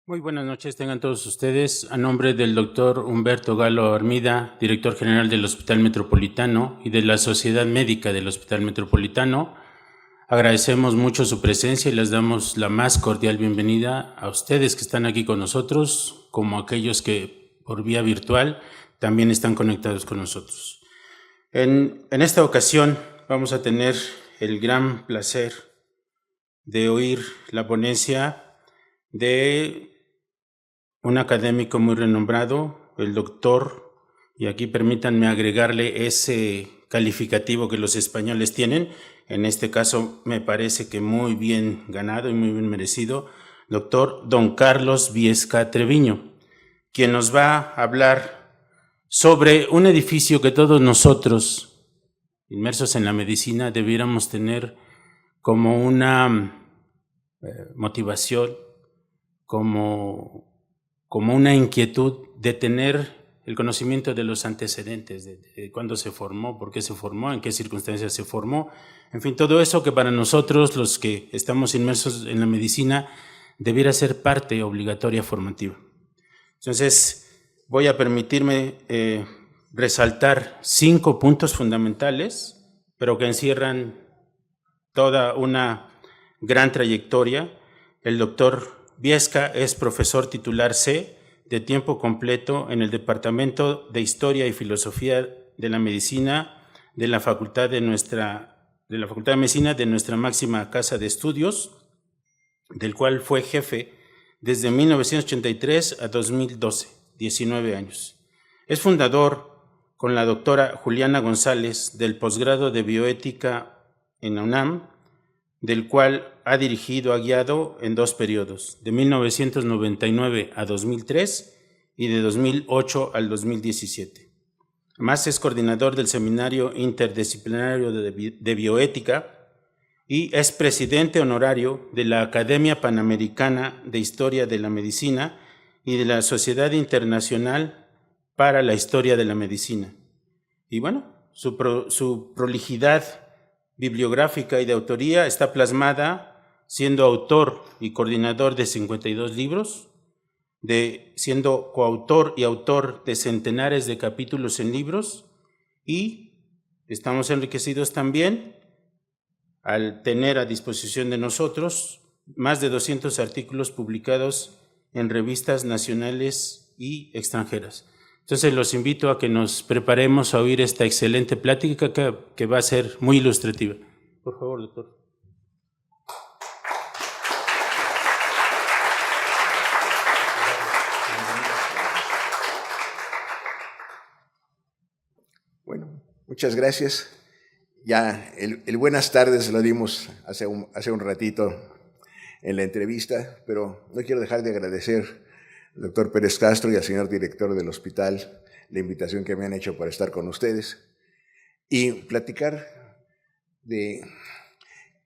Muy buenas noches, tengan todos ustedes. A nombre del doctor Humberto Galo Armida, director general del Hospital Metropolitano y de la Sociedad Médica del Hospital Metropolitano, agradecemos mucho su presencia y les damos la más cordial bienvenida a ustedes que están aquí con nosotros, como aquellos que por vía virtual también están conectados con nosotros. En esta ocasión vamos a tener el gran placer de oír la ponencia de un académico muy renombrado, el doctor, y aquí permítanme agregarle ese calificativo que los españoles tienen, en este caso me parece que muy bien ganado y muy bien merecido, doctor don Carlos Viesca Treviño, quien nos va a hablar sobre un edificio que todos nosotros, inmersos en la medicina, debiéramos tener como una motivación, como una inquietud de tener el conocimiento de los antecedentes, de cuándo se formó, por qué se formó, en qué circunstancias se formó, en fin, todo eso que para nosotros, los que estamos inmersos en la medicina, debiera ser parte obligatoria formativa. Entonces, voy a permitirme resaltar 5 puntos fundamentales, pero que encierran toda una gran trayectoria. El doctor Viesca es profesor titular C de tiempo completo en el Departamento de Historia y Filosofía de la Medicina de la Facultad de Medicina de nuestra máxima casa de estudios, del cual fue jefe desde 1983 a 2012, 19 años. Es fundador, con la doctora Juliana González, del posgrado de bioética en la UNAM, del cual ha dirigido, ha guiado en 2 periodos, de 1999 a 2003 y de 2008 al 2017. Además, es coordinador del Seminario Interdisciplinario de Bioética y es presidente honorario de la Academia Panamericana de Historia de la Medicina y de la Sociedad Internacional para la Historia de la Medicina. Y bueno, su prolijidad bibliográfica y de autoría está plasmada siendo autor y coordinador de 52 libros, siendo coautor y autor de centenares de capítulos en libros, y estamos enriquecidos también al tener a disposición de nosotros más de 200 artículos publicados en revistas nacionales y extranjeras. Entonces los invito a que nos preparemos a oír esta excelente plática que va a ser muy ilustrativa. Por favor, doctor. Bueno, muchas gracias. Ya el buenas tardes lo dimos hace un ratito en la entrevista, pero no quiero dejar de agradecer al doctor Pérez Castro y al señor director del hospital la invitación que me han hecho para estar con ustedes y platicar de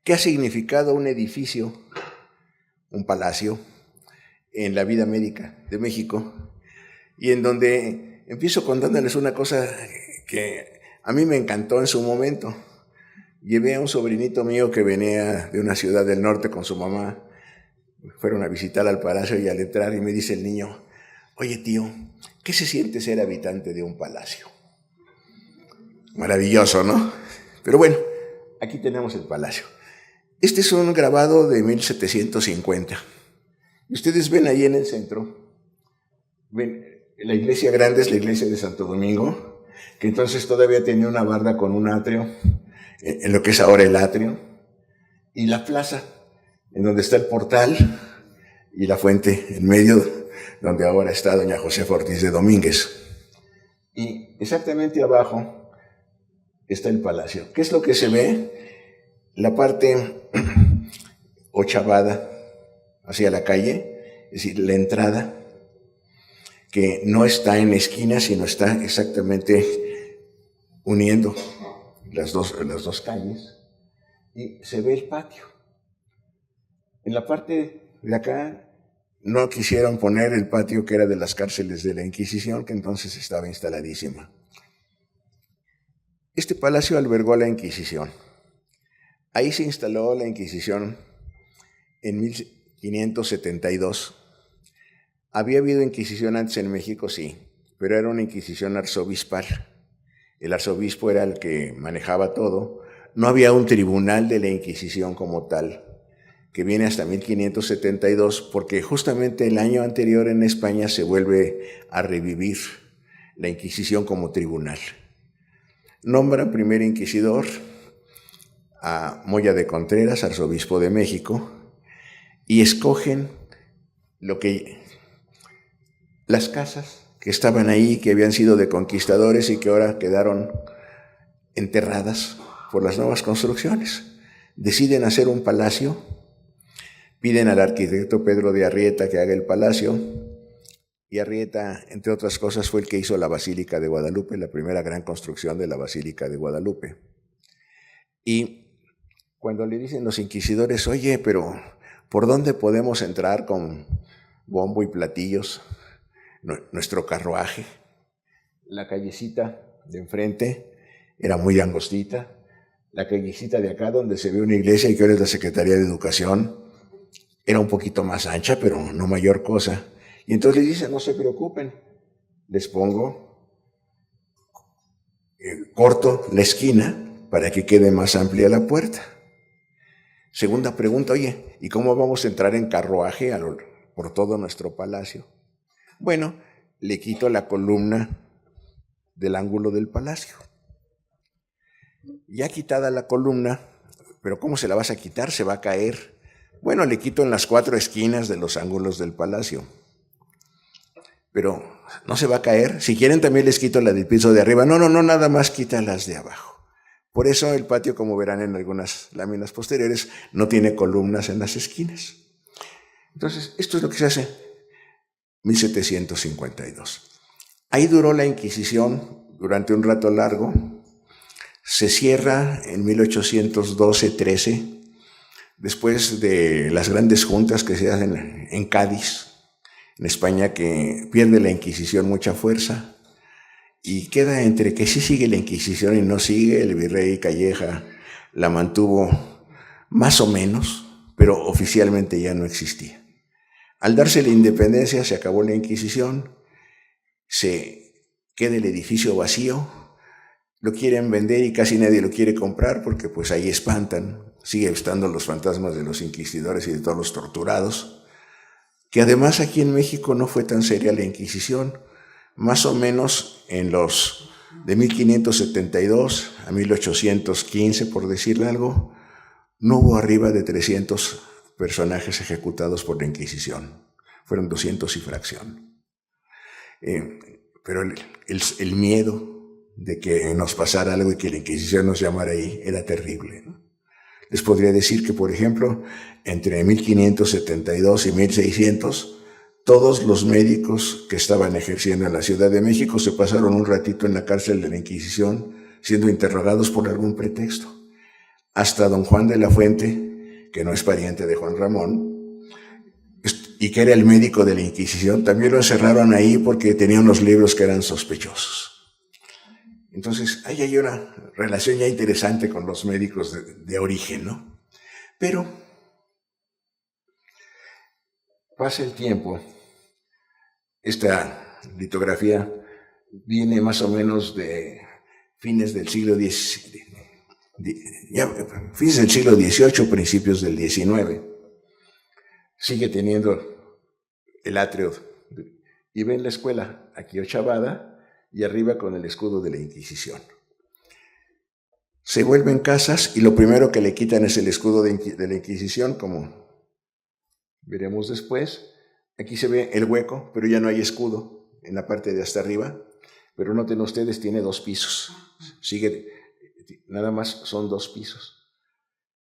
qué ha significado un edificio, un palacio, en la vida médica de México, y en donde empiezo contándoles una cosa que a mí me encantó en su momento. Llevé a un sobrinito mío que venía de una ciudad del norte con su mamá, fueron a visitar al palacio y al entrar y me dice el niño: oye tío, ¿qué se siente ser habitante de un palacio? Maravilloso, ¿no? Pero bueno, aquí tenemos el palacio. Este es un grabado de 1750. Ustedes ven ahí en el centro, ven, la iglesia grande es la iglesia de Santo Domingo, que entonces todavía tenía una barda con un atrio, en lo que es ahora el atrio, y la plaza, en donde está el portal, y la fuente en medio, donde ahora está doña Josefa Ortiz de Domínguez. Y exactamente abajo está el palacio. ¿Qué es lo que se ve? La parte ochavada hacia la calle, es decir, la entrada, que no está en esquina, sino está exactamente uniendo las dos calles, y se ve el patio. En la parte de acá no quisieron poner el patio que era de las cárceles de la Inquisición, que entonces estaba instaladísima. Este palacio albergó a la Inquisición. Ahí se instaló la Inquisición en 1572 Había habido inquisición antes en México, sí, pero era una inquisición arzobispal. El arzobispo era el que manejaba todo. No había un tribunal de la Inquisición como tal, que viene hasta 1572, porque justamente el año anterior en España se vuelve a revivir la Inquisición como tribunal. Nombran primer inquisidor a Moya de Contreras, arzobispo de México, y escogen las casas que estaban ahí, que habían sido de conquistadores y que ahora quedaron enterradas por las nuevas construcciones. Deciden hacer un palacio, piden al arquitecto Pedro de Arrieta que haga el palacio, y Arrieta, entre otras cosas, fue el que hizo la Basílica de Guadalupe, la primera gran construcción de la Basílica de Guadalupe. Y cuando le dicen los inquisidores, oye, pero ¿por dónde podemos entrar con bombo y platillos nuestro carruaje? La callecita de enfrente era muy angostita. La callecita de acá, donde se ve una iglesia y que ahora es la Secretaría de Educación, era un poquito más ancha, pero no mayor cosa. Y entonces les dicen, no se preocupen, les pongo, corto la esquina para que quede más amplia la puerta. Segunda pregunta, oye, ¿y cómo vamos a entrar en carruaje por todo nuestro palacio? Bueno, le quito la columna del ángulo del palacio. Ya quitada la columna, pero ¿cómo se la vas a quitar? Se va a caer. Bueno, le quito en las 4 esquinas de los ángulos del palacio. Pero no se va a caer. Si quieren también les quito la del piso de arriba. No, nada más quita las de abajo. Por eso el patio, como verán en algunas láminas posteriores, no tiene columnas en las esquinas. Entonces, esto es lo que se hace 1752. Ahí duró la Inquisición durante un rato largo. Se cierra en 1812-13, después de las grandes juntas que se hacen en Cádiz, en España, que pierde la Inquisición mucha fuerza y queda entre que sí sigue la Inquisición y no sigue. El virrey Calleja la mantuvo más o menos, pero oficialmente ya no existía. Al darse la independencia se acabó la Inquisición, se queda el edificio vacío, lo quieren vender y casi nadie lo quiere comprar porque pues ahí espantan, sigue estando los fantasmas de los inquisidores y de todos los torturados, que además aquí en México no fue tan seria la Inquisición. Más o menos en los de 1572 a 1815, por decirle algo, no hubo arriba de 300 personajes ejecutados por la Inquisición. Fueron 200 y fracción. Pero el miedo de que nos pasara algo y que la Inquisición nos llamara ahí era terrible, ¿no? Les podría decir que, por ejemplo, entre 1572 y 1600, todos los médicos que estaban ejerciendo en la Ciudad de México se pasaron un ratito en la cárcel de la Inquisición siendo interrogados por algún pretexto. Hasta don Juan de la Fuente, que no es pariente de Juan Ramón, y que era el médico de la Inquisición, también lo encerraron ahí porque tenía unos libros que eran sospechosos. Entonces, ahí hay una relación ya interesante con los médicos de origen, ¿no? Pero pasa el tiempo. Esta litografía viene más o menos de fines del siglo XVIII, principios del XIX. Sigue teniendo el atrio. Y ven la escuela aquí ochavada y arriba con el escudo de la Inquisición. Se vuelven casas y lo primero que le quitan es el escudo de la Inquisición, como veremos después. Aquí se ve el hueco, pero ya no hay escudo en la parte de hasta arriba. Pero noten ustedes, tiene 2 pisos. Sigue, nada más son 2 pisos.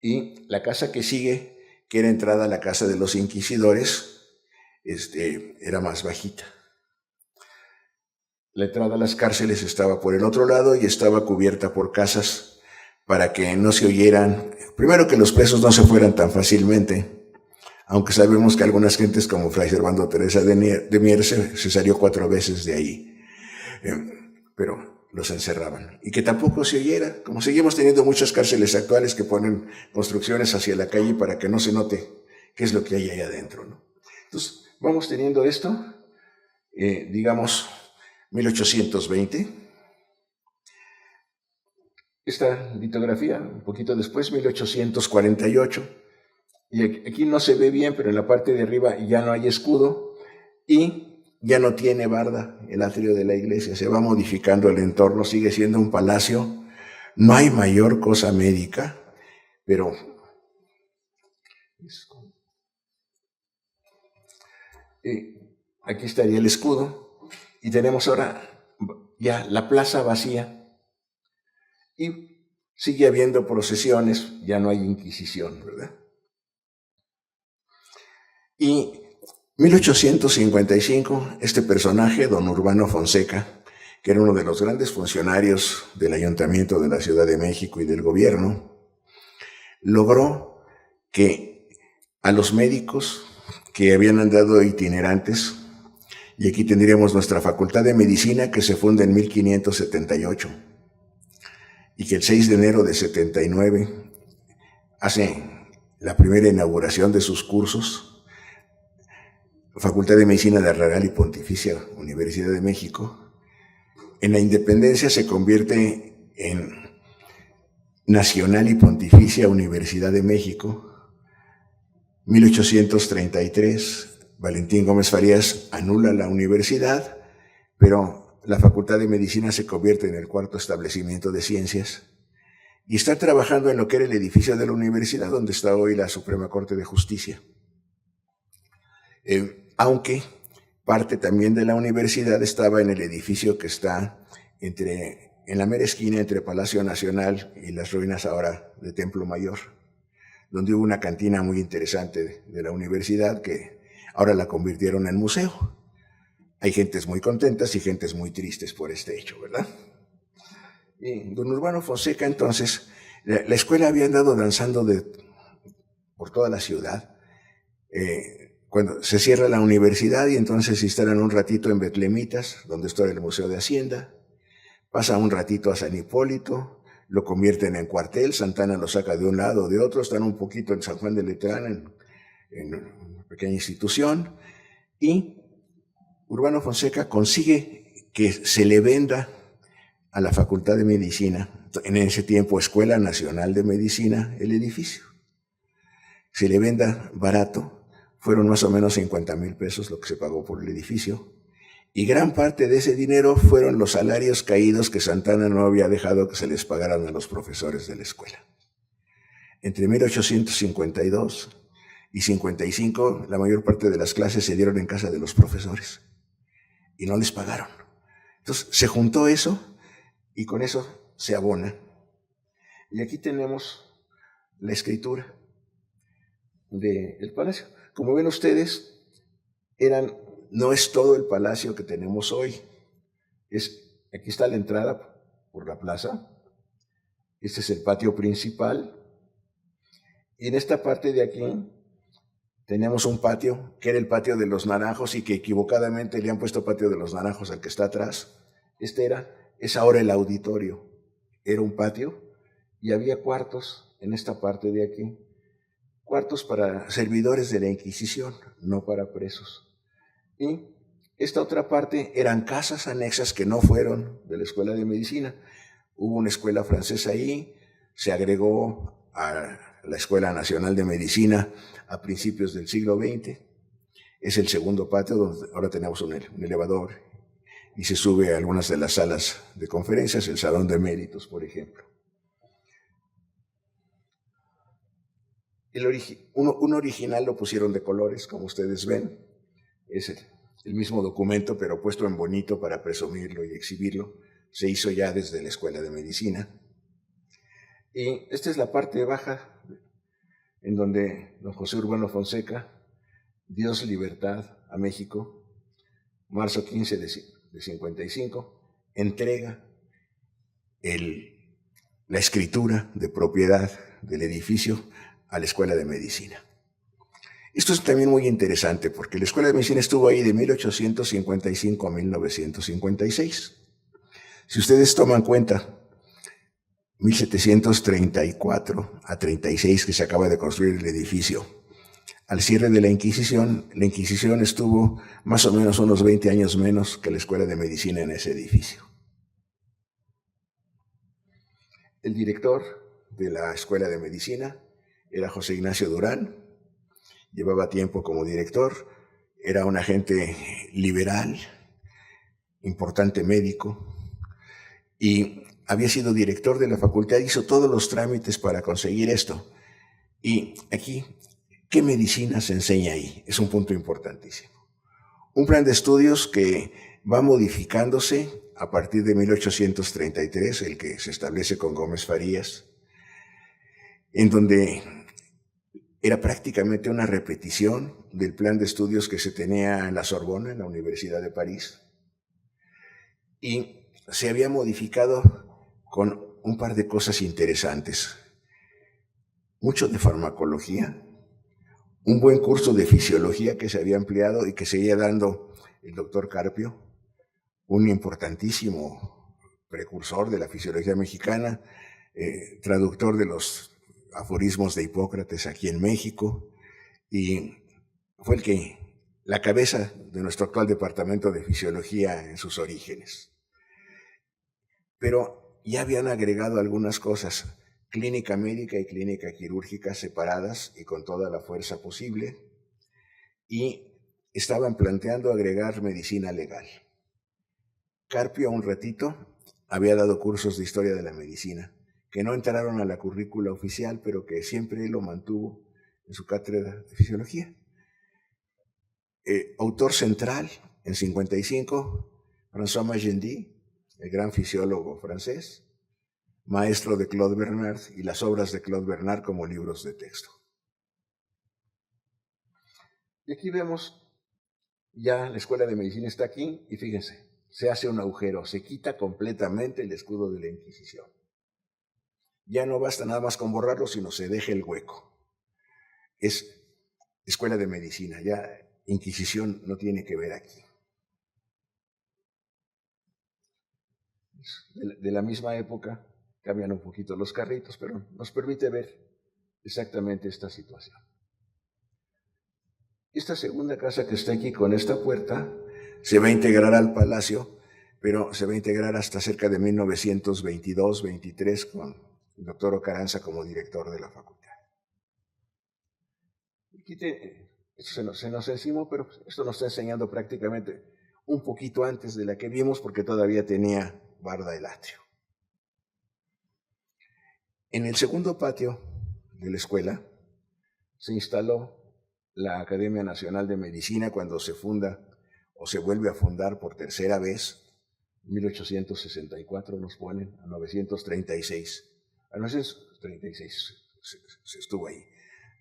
Y la casa que sigue, que era entrada a la casa de los inquisidores, era más bajita. La entrada a las cárceles estaba por el otro lado y estaba cubierta por casas para que no se oyeran. Primero, que los presos no se fueran tan fácilmente, aunque sabemos que algunas gentes como Fray Servando Teresa de Mier se salió 4 veces de ahí, pero los encerraban. Y que tampoco se oyera, como seguimos teniendo muchas cárceles actuales que ponen construcciones hacia la calle para que no se note qué es lo que hay ahí adentro, ¿no? Entonces, vamos teniendo esto. digamos 1820. Esta litografía, un poquito después, 1848. Y aquí no se ve bien, pero en la parte de arriba ya no hay escudo y ya no tiene barda el atrio de la iglesia. Se va modificando el entorno, sigue siendo un palacio. No hay mayor cosa médica, pero aquí estaría el escudo y tenemos ahora ya la plaza vacía y sigue habiendo procesiones, ya no hay Inquisición, ¿verdad? Y 1855, este personaje, don Urbano Fonseca, que era uno de los grandes funcionarios del Ayuntamiento de la Ciudad de México y del gobierno, logró que a los médicos que habían andado itinerantes, y aquí tendríamos nuestra Facultad de Medicina que se funda en 1578, y que el 6 de enero de 79 hace la primera inauguración de sus cursos, Facultad de Medicina de Real y Pontificia Universidad de México. En la independencia se convierte en Nacional y Pontificia Universidad de México. 1833, Valentín Gómez Farías anula la universidad, pero la Facultad de Medicina se convierte en el cuarto establecimiento de ciencias y está trabajando en lo que era el edificio de la universidad, donde está hoy la Suprema Corte de Justicia. Aunque parte también de la universidad estaba en el edificio que está en la mera esquina entre Palacio Nacional y las ruinas ahora de Templo Mayor, donde hubo una cantina muy interesante de la universidad que ahora la convirtieron en museo. Hay gentes muy contentas y gentes muy tristes por este hecho, ¿verdad? Y don Urbano Fonseca, entonces, la escuela había andado danzando por toda la ciudad. Cuando se cierra la universidad y entonces se instalan un ratito en Betlemitas, donde está el Museo de Hacienda, pasa un ratito a San Hipólito, lo convierten en cuartel, Santana lo saca de un lado o de otro, están un poquito en San Juan de Letrán, en una pequeña institución, y Urbano Fonseca consigue que se le venda a la Facultad de Medicina, en ese tiempo Escuela Nacional de Medicina, el edificio. Se le venda barato. Fueron más o menos 50,000 pesos lo que se pagó por el edificio, y gran parte de ese dinero fueron los salarios caídos que Santana no había dejado que se les pagaran a los profesores de la escuela. Entre 1852 y 55, la mayor parte de las clases se dieron en casa de los profesores y no les pagaron. Entonces se juntó eso y con eso se abona. Y aquí tenemos la escritura del palacio. Como ven ustedes, no es todo el palacio que tenemos hoy. Aquí está la entrada por la plaza. Este es el patio principal. Y en esta parte de aquí tenemos un patio, que era el patio de los Naranjos y que equivocadamente le han puesto patio de los Naranjos al que está atrás. Es ahora el auditorio. Era un patio y había cuartos en esta parte de aquí. Cuartos para servidores de la Inquisición, no para presos. Y esta otra parte eran casas anexas que no fueron de la Escuela de Medicina. Hubo una escuela francesa ahí, se agregó a la Escuela Nacional de Medicina a principios del siglo XX. Es el segundo patio donde ahora tenemos un elevador y se sube a algunas de las salas de conferencias, el Salón de Méritos, por ejemplo. Un original lo pusieron de colores, como ustedes ven. Es el mismo documento, pero puesto en bonito para presumirlo y exhibirlo. Se hizo ya desde la Escuela de Medicina. Y esta es la parte baja, en donde don José Urbano Fonseca, Dios Libertad a México, marzo 15 de 55, entrega la escritura de propiedad del edificio a la Escuela de Medicina. Esto es también muy interesante porque la Escuela de Medicina estuvo ahí de 1855 a 1956. Si ustedes toman cuenta, 1734 a 36 que se acaba de construir el edificio, Al cierre de la Inquisición estuvo más o menos unos 20 años menos que la Escuela de Medicina en ese edificio. El director de la Escuela de Medicina era José Ignacio Durán, llevaba tiempo como director, era un agente liberal, importante médico, y había sido director de la facultad, hizo todos los trámites para conseguir esto. Y aquí, ¿qué medicina se enseña ahí? Es un punto importantísimo. Un plan de estudios que va modificándose a partir de 1833, el que se establece con Gómez Farías, en donde era prácticamente una repetición del plan de estudios que se tenía en la Sorbona, en la Universidad de París, y se había modificado con un par de cosas interesantes. Mucho de farmacología, un buen curso de fisiología que se había ampliado y que seguía dando el doctor Carpio, un importantísimo precursor de la fisiología mexicana, traductor de los aforismos de Hipócrates aquí en México, y fue la cabeza de nuestro actual departamento de fisiología en sus orígenes. Pero ya habían agregado algunas cosas, clínica médica y clínica quirúrgica separadas y con toda la fuerza posible, y estaban planteando agregar medicina legal. Carpio, un ratito, había dado cursos de historia de la medicina, que no entraron a la currícula oficial, pero que siempre él lo mantuvo en su cátedra de fisiología. Autor central, en 55, François Magendie, el gran fisiólogo francés, maestro de Claude Bernard y las obras de Claude Bernard como libros de texto. Y aquí vemos, ya la Escuela de Medicina está aquí, y fíjense, se hace un agujero, se quita completamente el escudo de la Inquisición. Ya no basta nada más con borrarlo, sino se deja el hueco. Es Escuela de Medicina, ya Inquisición no tiene que ver aquí. De la misma época, cambian un poquito los carritos, pero nos permite ver exactamente esta situación. Esta segunda casa que está aquí con esta puerta se va a integrar al palacio, pero se va a integrar hasta cerca de 1922-23 con el doctor Ocaranza como director de la facultad. Esto se nos encimó, pero esto nos está enseñando prácticamente un poquito antes de la que vimos, porque todavía tenía barda el atrio. En el segundo patio de la escuela se instaló la Academia Nacional de Medicina cuando se funda o se vuelve a fundar por tercera vez. 1864 nos ponen, a 936. A 936 se estuvo ahí.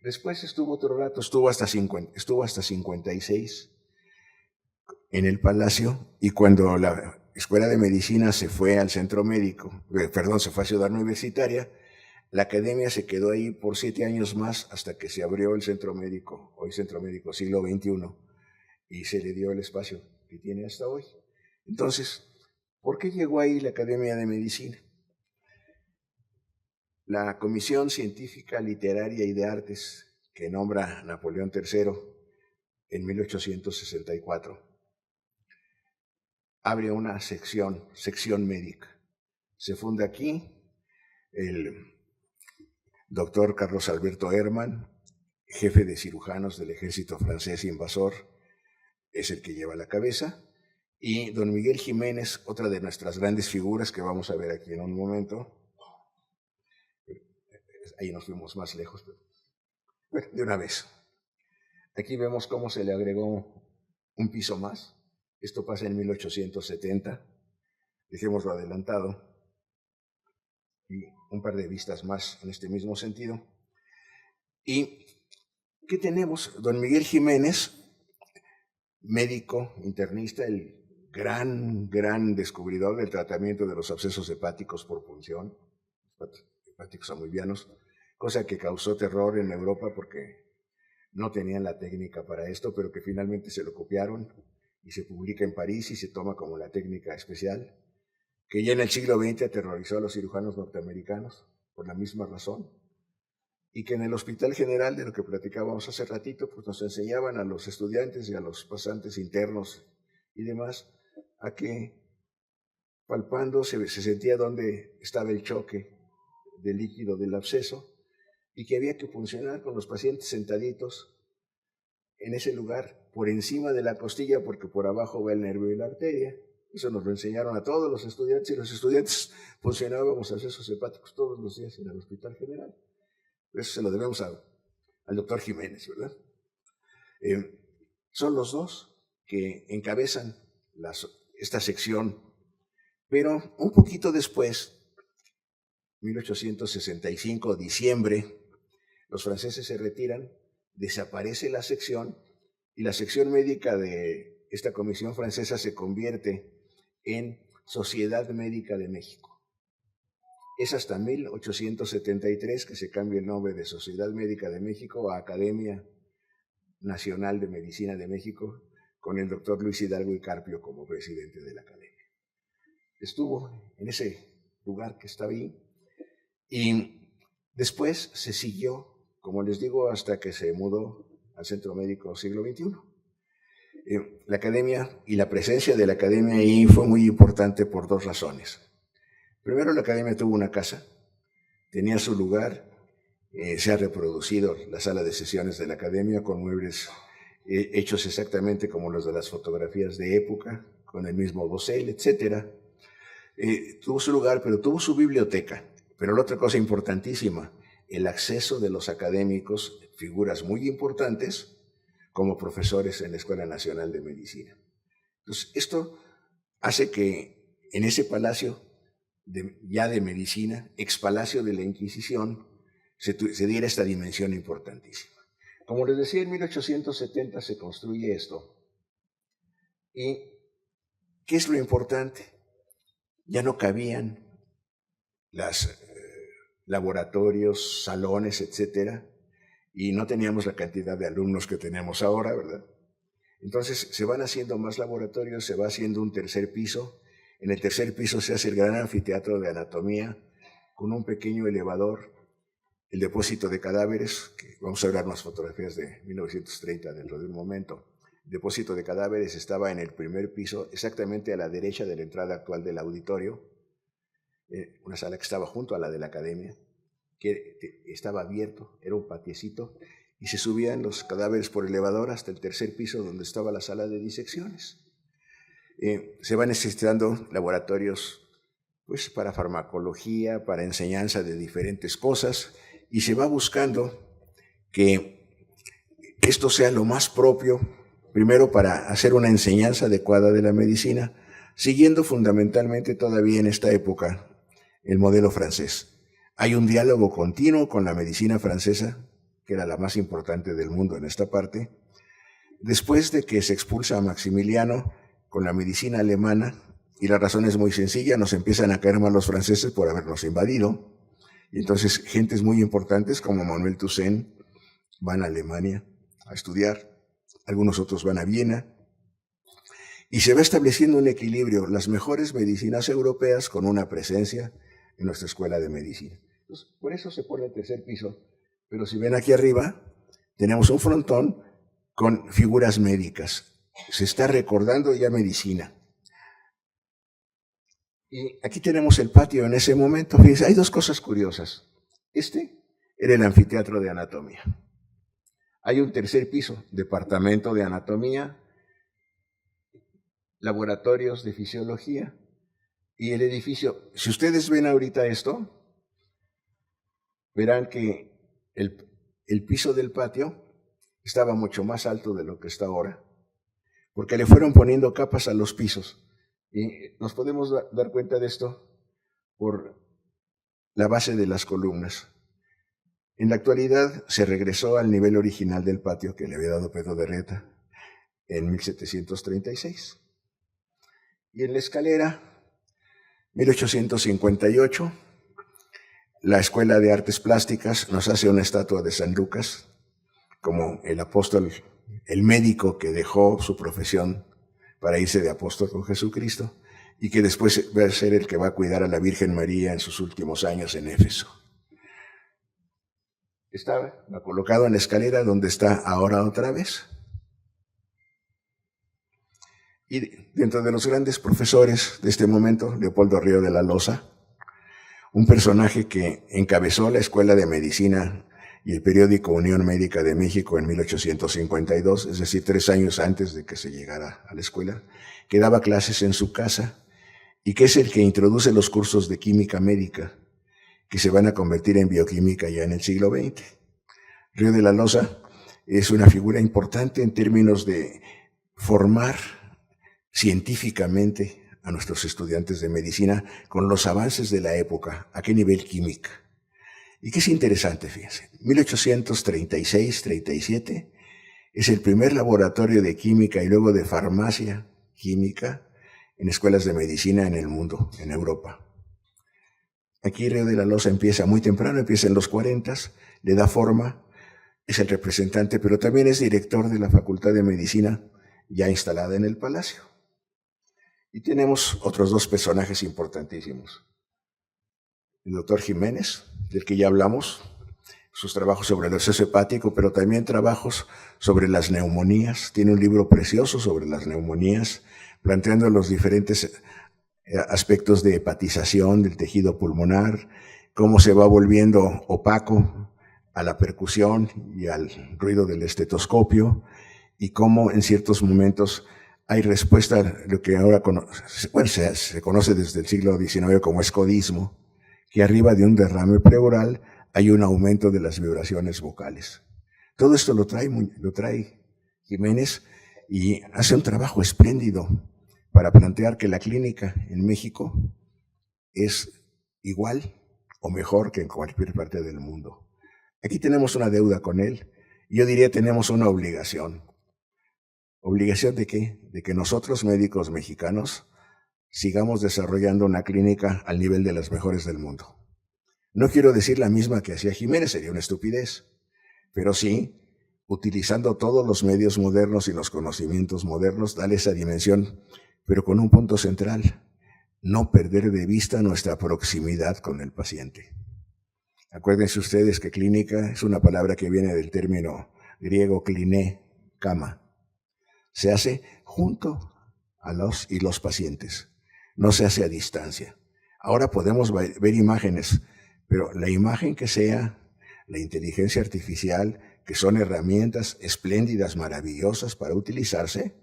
Después estuvo otro rato, estuvo hasta 56 en el Palacio, y cuando la Escuela de Medicina se fue al Centro Médico, se fue a Ciudad Universitaria, la academia se quedó ahí por 7 años más hasta que se abrió el Centro Médico, hoy Centro Médico Siglo XXI, y se le dio el espacio que tiene hasta hoy. Entonces, ¿por qué llegó ahí la Academia de Medicina? La Comisión Científica, Literaria y de Artes que nombra Napoleón III en 1864 abre una sección médica. Se funda aquí el doctor Carlos Alberto Hermann, jefe de cirujanos del ejército francés invasor, es el que lleva la cabeza, y don Miguel Jiménez, otra de nuestras grandes figuras que vamos a ver aquí en un momento. Ahí nos fuimos más lejos, pero bueno, de una vez. Aquí vemos cómo se le agregó un piso más. Esto pasa en 1870. Dejémoslo adelantado. Y un par de vistas más en este mismo sentido. ¿Y qué tenemos? Don Miguel Jiménez, médico, internista, el gran descubridor del tratamiento de los abscesos hepáticos por punción, hepáticos amoebianos, cosa que causó terror en Europa porque no tenían la técnica para esto, pero que finalmente se lo copiaron y se publica en París y se toma como la técnica especial, que ya en el siglo XX aterrorizó a los cirujanos norteamericanos por la misma razón. y que en el Hospital General, de lo que platicábamos hace ratito, pues nos enseñaban a los estudiantes y a los pasantes internos y demás a que palpando se sentía dónde estaba el choque del líquido del absceso y que había que funcionar con los pacientes sentaditos en ese lugar por encima de la costilla porque por abajo va el nervio y la arteria. Eso nos lo enseñaron a todos los estudiantes y los estudiantes funcionábamos accesos hepáticos todos los días en el Hospital General. Eso se lo debemos al doctor Jiménez, ¿verdad? Son los dos que encabezan esta sección, pero un poquito después, 1865, diciembre, los franceses se retiran, desaparece la sección y la sección médica de esta comisión francesa se convierte en Sociedad Médica de México. Es hasta 1873 que se cambia el nombre de Sociedad Médica de México a Academia Nacional de Medicina de México, con el doctor Luis Hidalgo y Carpio como presidente de la academia. Estuvo en ese lugar que está ahí y después se siguió, como les digo, hasta que se mudó al Centro Médico Siglo XXI. La academia y la presencia de la academia ahí fue muy importante por dos razones. Primero, la academia tuvo una casa, tenía su lugar, se ha reproducido la sala de sesiones de la academia con muebles hechos exactamente como los de las fotografías de época, con el mismo dosel, etc. Tuvo su lugar, pero tuvo su biblioteca. Pero la otra cosa importantísima, el acceso de los académicos, figuras muy importantes, como profesores en la Escuela Nacional de Medicina. Entonces, esto hace que en ese palacio ya de medicina, expalacio de la Inquisición, se diera esta dimensión importantísima. Como les decía, en 1870 se construye esto. ¿Y qué es lo importante? Ya no cabían los laboratorios, salones, etcétera, y no teníamos la cantidad de alumnos que tenemos ahora, ¿verdad? Entonces se van haciendo más laboratorios, se va haciendo un tercer piso. En el tercer piso se hace el gran anfiteatro de anatomía con un pequeño elevador, el depósito de cadáveres, que vamos a ver unas fotografías de 1930 dentro de un momento. El depósito de cadáveres estaba en el primer piso, exactamente a la derecha de la entrada actual del auditorio, una sala que estaba junto a la de la academia, que estaba abierto, era un patiecito, y se subían los cadáveres por elevador hasta el tercer piso donde estaba la sala de disecciones. Se van necesitando laboratorios pues, para farmacología, para enseñanza de diferentes cosas, y se va buscando que esto sea lo más propio, primero para hacer una enseñanza adecuada de la medicina, siguiendo fundamentalmente todavía en esta época el modelo francés. Hay un diálogo continuo con la medicina francesa, que era la más importante del mundo en esta parte. Después de que se expulsa a Maximiliano con la medicina alemana, y la razón es muy sencilla, nos empiezan a caer mal los franceses por habernos invadido, y entonces gentes muy importantes como Manuel Toussaint van a Alemania a estudiar, algunos otros van a Viena, y se va estableciendo un equilibrio, las mejores medicinas europeas con una presencia en nuestra escuela de medicina. Entonces, por eso se pone el tercer piso, pero si ven aquí arriba, tenemos un frontón con figuras médicas. Se está recordando ya medicina. Y aquí tenemos el patio en ese momento. Fíjense, hay dos cosas curiosas. Este era el anfiteatro de anatomía. Hay un tercer piso, departamento de anatomía, laboratorios de fisiología y el edificio. Si ustedes ven ahorita esto, verán que el piso del patio estaba mucho más alto de lo que está ahora, porque le fueron poniendo capas a los pisos. Y nos podemos dar cuenta de esto por la base de las columnas. En la actualidad se regresó al nivel original del patio que le había dado Pedro de Reta en 1736. Y en la escalera, 1858, la Escuela de Artes Plásticas nos hace una estatua de San Lucas, como el apóstol, el médico que dejó su profesión para irse de apóstol con Jesucristo, y que después va a ser el que va a cuidar a la Virgen María en sus últimos años en Éfeso. Estaba colocado en la escalera donde está ahora otra vez. Y dentro de los grandes profesores de este momento, Leopoldo Río de la Loza, un personaje que encabezó la Escuela de Medicina y el periódico Unión Médica de México en 1852, es decir, 3 años antes de que se llegara a la escuela, que daba clases en su casa y que es el que introduce los cursos de química médica, que se van a convertir en bioquímica ya en el siglo XX. Río de la Loza es una figura importante en términos de formar científicamente a nuestros estudiantes de medicina con los avances de la época. ¿A qué nivel química? Y que es interesante, fíjense, 1836-37 es el primer laboratorio de química y luego de farmacia química en escuelas de medicina en el mundo, en Europa. Aquí Río de la Loza empieza muy temprano, empieza en los 40, le da forma, es el representante, pero también es director de la Facultad de Medicina ya instalada en el Palacio. Y tenemos otros 2 personajes importantísimos. El doctor Jiménez, del que ya hablamos, sus trabajos sobre el exceso hepático, pero también trabajos sobre las neumonías. Tiene un libro precioso sobre las neumonías, planteando los diferentes aspectos de hepatización del tejido pulmonar, cómo se va volviendo opaco a la percusión y al ruido del estetoscopio, y cómo en ciertos momentos hay respuesta a lo que ahora se conoce desde el siglo XIX como escodismo, que arriba de un derrame pleural hay un aumento de las vibraciones vocales. Todo esto lo trae Jiménez y hace un trabajo espléndido para plantear que la clínica en México es igual o mejor que en cualquier parte del mundo. Aquí tenemos una deuda con él, y yo diría tenemos una obligación. ¿Obligación de qué? De que nosotros, médicos mexicanos, sigamos desarrollando una clínica al nivel de las mejores del mundo. No quiero decir la misma que hacía Jiménez, sería una estupidez, pero sí, utilizando todos los medios modernos y los conocimientos modernos, darle esa dimensión, pero con un punto central: no perder de vista nuestra proximidad con el paciente. Acuérdense ustedes que clínica es una palabra que viene del término griego kliné, cama. Se hace junto a los pacientes, no se hace a distancia. Ahora podemos ver imágenes, pero la imagen que sea, la inteligencia artificial, que son herramientas espléndidas, maravillosas para utilizarse,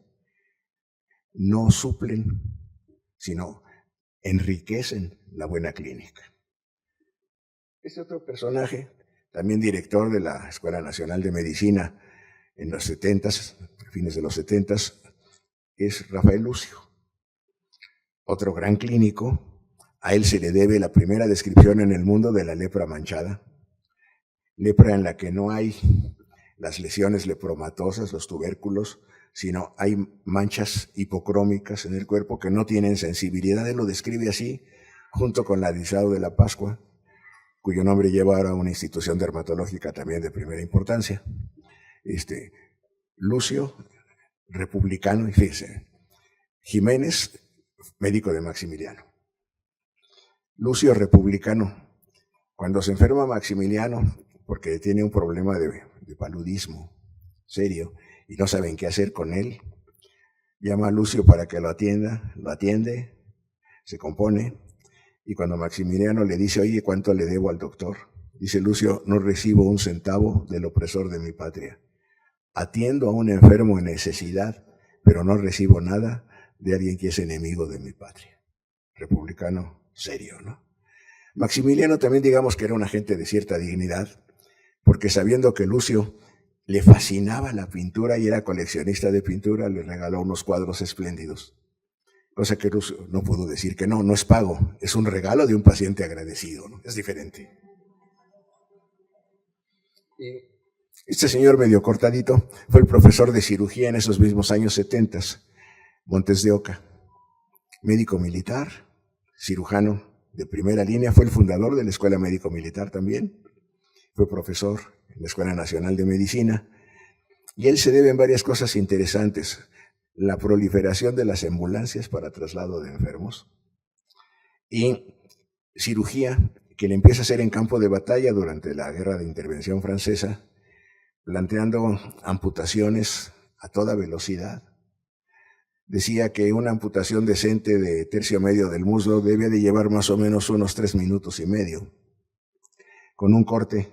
no suplen, sino enriquecen la buena clínica. Este otro personaje, también director de la Escuela Nacional de Medicina en los 70s, fines de los 70s, es Rafael Lucio, otro gran clínico. A él se le debe la primera descripción en el mundo de la lepra manchada, lepra en la que no hay las lesiones lepromatosas, los tubérculos, sino hay manchas hipocrómicas en el cuerpo que no tienen sensibilidad. Él lo describe así, junto con la Disao de la Pascua, cuyo nombre lleva ahora una institución dermatológica también de primera importancia. Lucio, republicano, y fíjese, Jiménez, médico de Maximiliano. Lucio, republicano. Cuando se enferma Maximiliano, porque tiene un problema de paludismo serio y no saben qué hacer con él, llama a Lucio para que lo atiende, se compone, y cuando Maximiliano le dice: oye, ¿cuánto le debo al doctor? Dice Lucio: no recibo un centavo del opresor de mi patria. Atiendo a un enfermo en necesidad, pero no recibo nada de alguien que es enemigo de mi patria. Republicano serio, ¿no? Maximiliano también, digamos que era un agente de cierta dignidad, porque sabiendo que Lucio le fascinaba la pintura y era coleccionista de pintura, le regaló unos cuadros espléndidos. Cosa que Lucio no pudo decir que no es pago, es un regalo de un paciente agradecido, ¿no? Es diferente. Este señor medio cortadito fue el profesor de cirugía en esos mismos años 70, Montes de Oca, médico militar, cirujano de primera línea, fue el fundador de la Escuela Médico Militar también, fue profesor en la Escuela Nacional de Medicina, y él se debe en varias cosas interesantes: la proliferación de las ambulancias para traslado de enfermos y cirugía que le empieza a hacer en campo de batalla durante la Guerra de Intervención Francesa, planteando amputaciones a toda velocidad. Decía que una amputación decente de tercio medio del muslo debía de llevar más o menos unos 3 minutos y medio, con un corte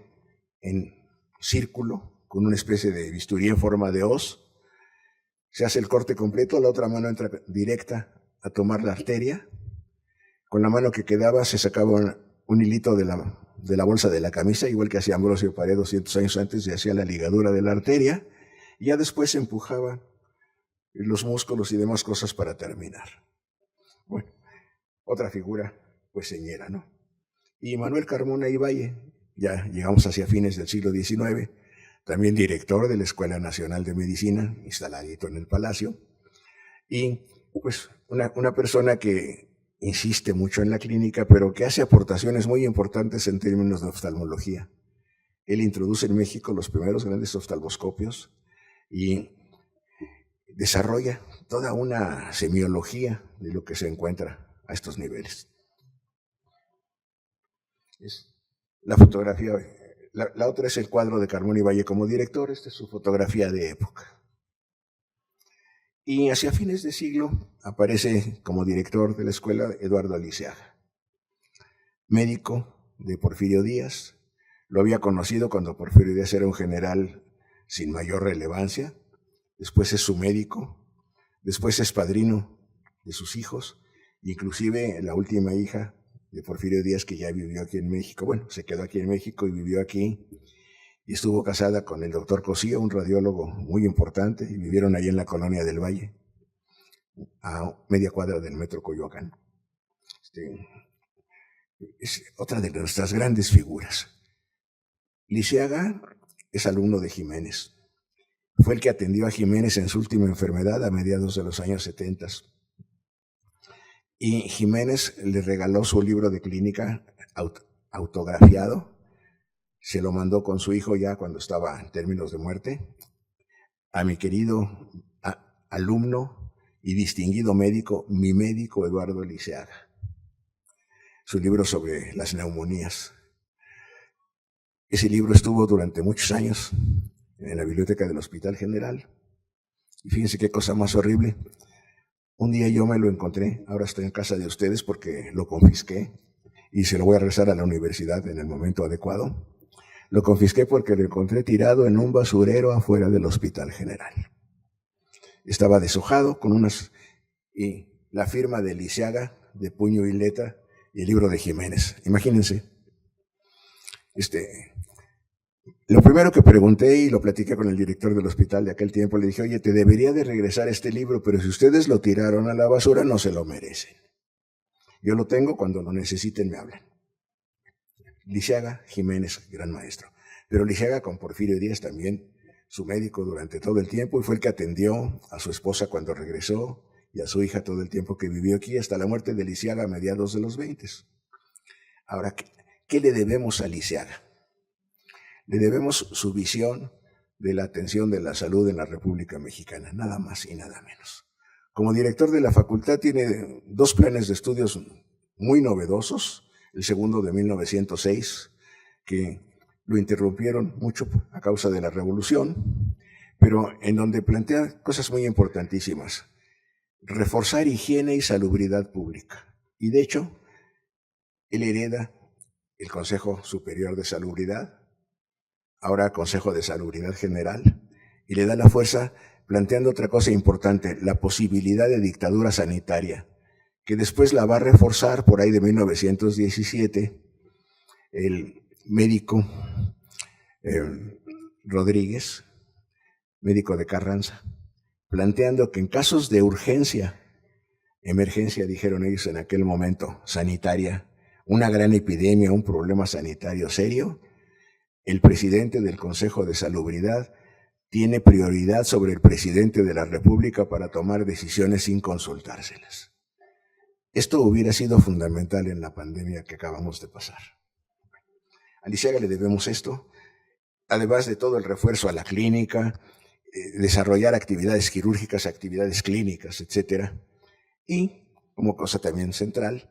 en círculo, con una especie de bisturí en forma de hoz. Se hace el corte completo, la otra mano entra directa a tomar la arteria. Con la mano que quedaba se sacaba un hilito de la bolsa de la camisa, igual que hacía Ambrosio Paré 200 años antes, y hacía la ligadura de la arteria, y ya después se empujaba los músculos y demás cosas para terminar. Bueno, otra figura, pues señera, ¿no? Y Manuel Carmona y Valle, ya llegamos hacia fines del siglo XIX, también director de la Escuela Nacional de Medicina, instaladito en el Palacio, y pues una persona que insiste mucho en la clínica, pero que hace aportaciones muy importantes en términos de oftalmología. Él introduce en México los primeros grandes oftalmoscopios y desarrolla toda una semiología de lo que se encuentra a estos niveles. La fotografía, la otra es el cuadro de Carmona y Valle como director. Esta es su fotografía de época. Y hacia fines de siglo aparece como director de la escuela Eduardo Liceaga, médico de Porfirio Díaz. Lo había conocido cuando Porfirio Díaz era un general sin mayor relevancia. Después es su médico, después es padrino de sus hijos, inclusive la última hija de Porfirio Díaz, que ya vivió aquí en México. Bueno, se quedó aquí en México y vivió aquí, y estuvo casada con el doctor Cosío, un radiólogo muy importante, y vivieron ahí en la Colonia del Valle, a media cuadra del Metro Coyoacán. Es otra de nuestras grandes figuras. Liceaga es alumno de Jiménez. Fue el que atendió a Jiménez en su última enfermedad a mediados de los años 70. Y Jiménez le regaló su libro de clínica autografiado. Se lo mandó con su hijo ya cuando estaba en términos de muerte, a mi querido alumno y distinguido médico, mi médico Eduardo Liceaga. Su libro sobre las neumonías. Ese libro estuvo durante muchos años en la biblioteca del Hospital General. Y fíjense qué cosa más horrible. Un día yo me lo encontré, ahora estoy en casa de ustedes porque lo confisqué y se lo voy a regresar a la universidad en el momento adecuado. Lo confisqué porque lo encontré tirado en un basurero afuera del Hospital General. Estaba deshojado con y la firma de Liceaga, de puño y letra, y el libro de Jiménez. Imagínense. Lo primero que pregunté y lo platiqué con el director del hospital de aquel tiempo, le dije, oye, te debería de regresar este libro, pero si ustedes lo tiraron a la basura, no se lo merecen. Yo lo tengo, cuando lo necesiten me hablan. Liceaga, Jiménez, gran maestro. Pero Liceaga con Porfirio Díaz también, su médico durante todo el tiempo, y fue el que atendió a su esposa cuando regresó y a su hija todo el tiempo que vivió aquí, hasta la muerte de Liceaga a mediados de los 20. Ahora, ¿qué le debemos a Liceaga? Le debemos su visión de la atención de la salud en la República Mexicana, nada más y nada menos. Como director de la facultad tiene 2 planes de estudios muy novedosos, el segundo de 1906, que lo interrumpieron mucho a causa de la Revolución, pero en donde plantea cosas muy importantísimas. Reforzar higiene y salubridad pública. Y de hecho, él hereda el Consejo Superior de Salubridad, ahora Consejo de Salubridad General, y le da la fuerza planteando otra cosa importante, la posibilidad de dictadura sanitaria, que después la va a reforzar por ahí de 1917 el médico Rodríguez, médico de Carranza, planteando que en casos de urgencia, emergencia, dijeron ellos en aquel momento, sanitaria, una gran epidemia, un problema sanitario serio, el presidente del Consejo de Salubridad tiene prioridad sobre el presidente de la República para tomar decisiones sin consultárselas. Esto hubiera sido fundamental en la pandemia que acabamos de pasar. A Liceaga le debemos esto, además de todo el refuerzo a la clínica, desarrollar actividades quirúrgicas, actividades clínicas, etc. Y, como cosa también central,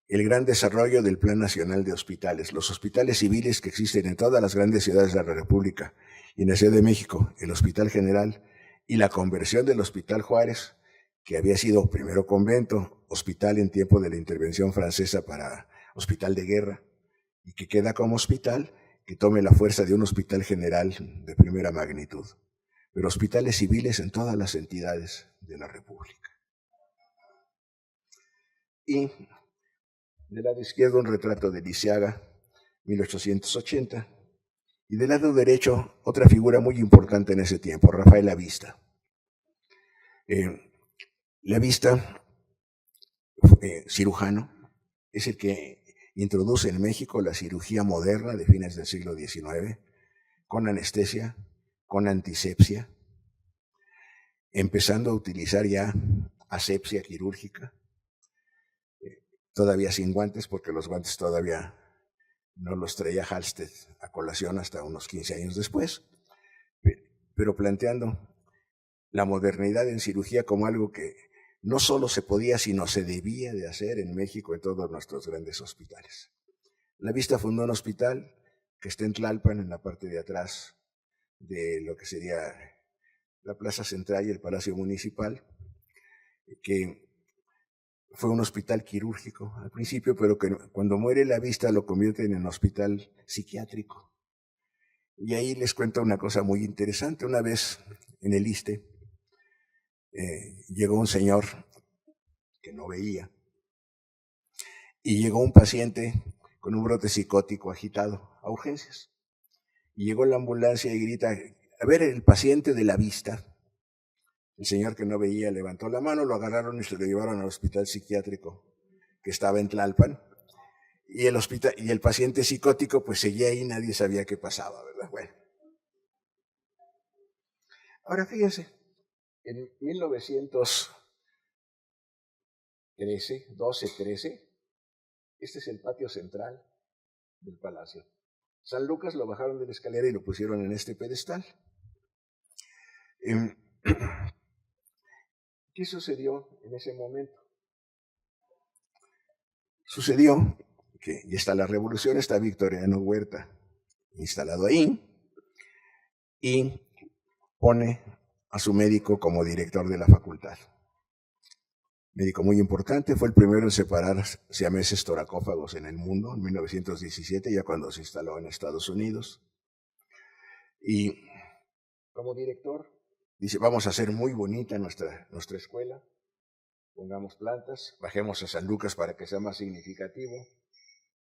el gran desarrollo del Plan Nacional de Hospitales, los hospitales civiles que existen en todas las grandes ciudades de la República y en la Ciudad de México, el Hospital General, y la conversión del Hospital Juárez, que había sido primero convento, hospital en tiempo de la intervención francesa para hospital de guerra, y que queda como hospital, que tome la fuerza de un hospital general de primera magnitud, pero hospitales civiles en todas las entidades de la República. Y del lado izquierdo un retrato de Lisiaga, 1880, y del lado derecho otra figura muy importante en ese tiempo, Rafael Lavista. Lavista, cirujano, es el que introduce en México la cirugía moderna de fines del siglo XIX, con anestesia, con antisepsia, empezando a utilizar ya asepsia quirúrgica, todavía sin guantes, porque los guantes todavía no los traía Halsted a colación hasta unos 15 años después, pero planteando la modernidad en cirugía como algo que no solo se podía, sino se debía de hacer en México en todos nuestros grandes hospitales. Lavista fundó un hospital que está en Tlalpan, en la parte de atrás de lo que sería la Plaza Central y el Palacio Municipal, que fue un hospital quirúrgico al principio, pero que cuando muere Lavista lo convierten en hospital psiquiátrico. Y ahí les cuento una cosa muy interesante. Una vez en el ISSSTE llegó un señor que no veía y llegó un paciente con un brote psicótico agitado a urgencias. Y llegó la ambulancia y grita, a ver, el paciente de Lavista. El señor que no veía levantó la mano, lo agarraron y se lo llevaron al hospital psiquiátrico que estaba en Tlalpan. Y el paciente psicótico pues seguía ahí, nadie sabía qué pasaba, ¿verdad? Bueno. Ahora fíjense, en 1913, este es el patio central del palacio. San Lucas lo bajaron de la escalera y lo pusieron en este pedestal. ¿Qué sucedió en ese momento? Sucedió que ya está la revolución, está Victoriano Huerta instalado ahí y pone a su médico como director de la facultad. Médico muy importante, fue el primero en separar siameses toracófagos en el mundo en 1917, ya cuando se instaló en Estados Unidos. Y como director dice, vamos a hacer muy bonita nuestra escuela, pongamos plantas, bajemos a San Lucas para que sea más significativo,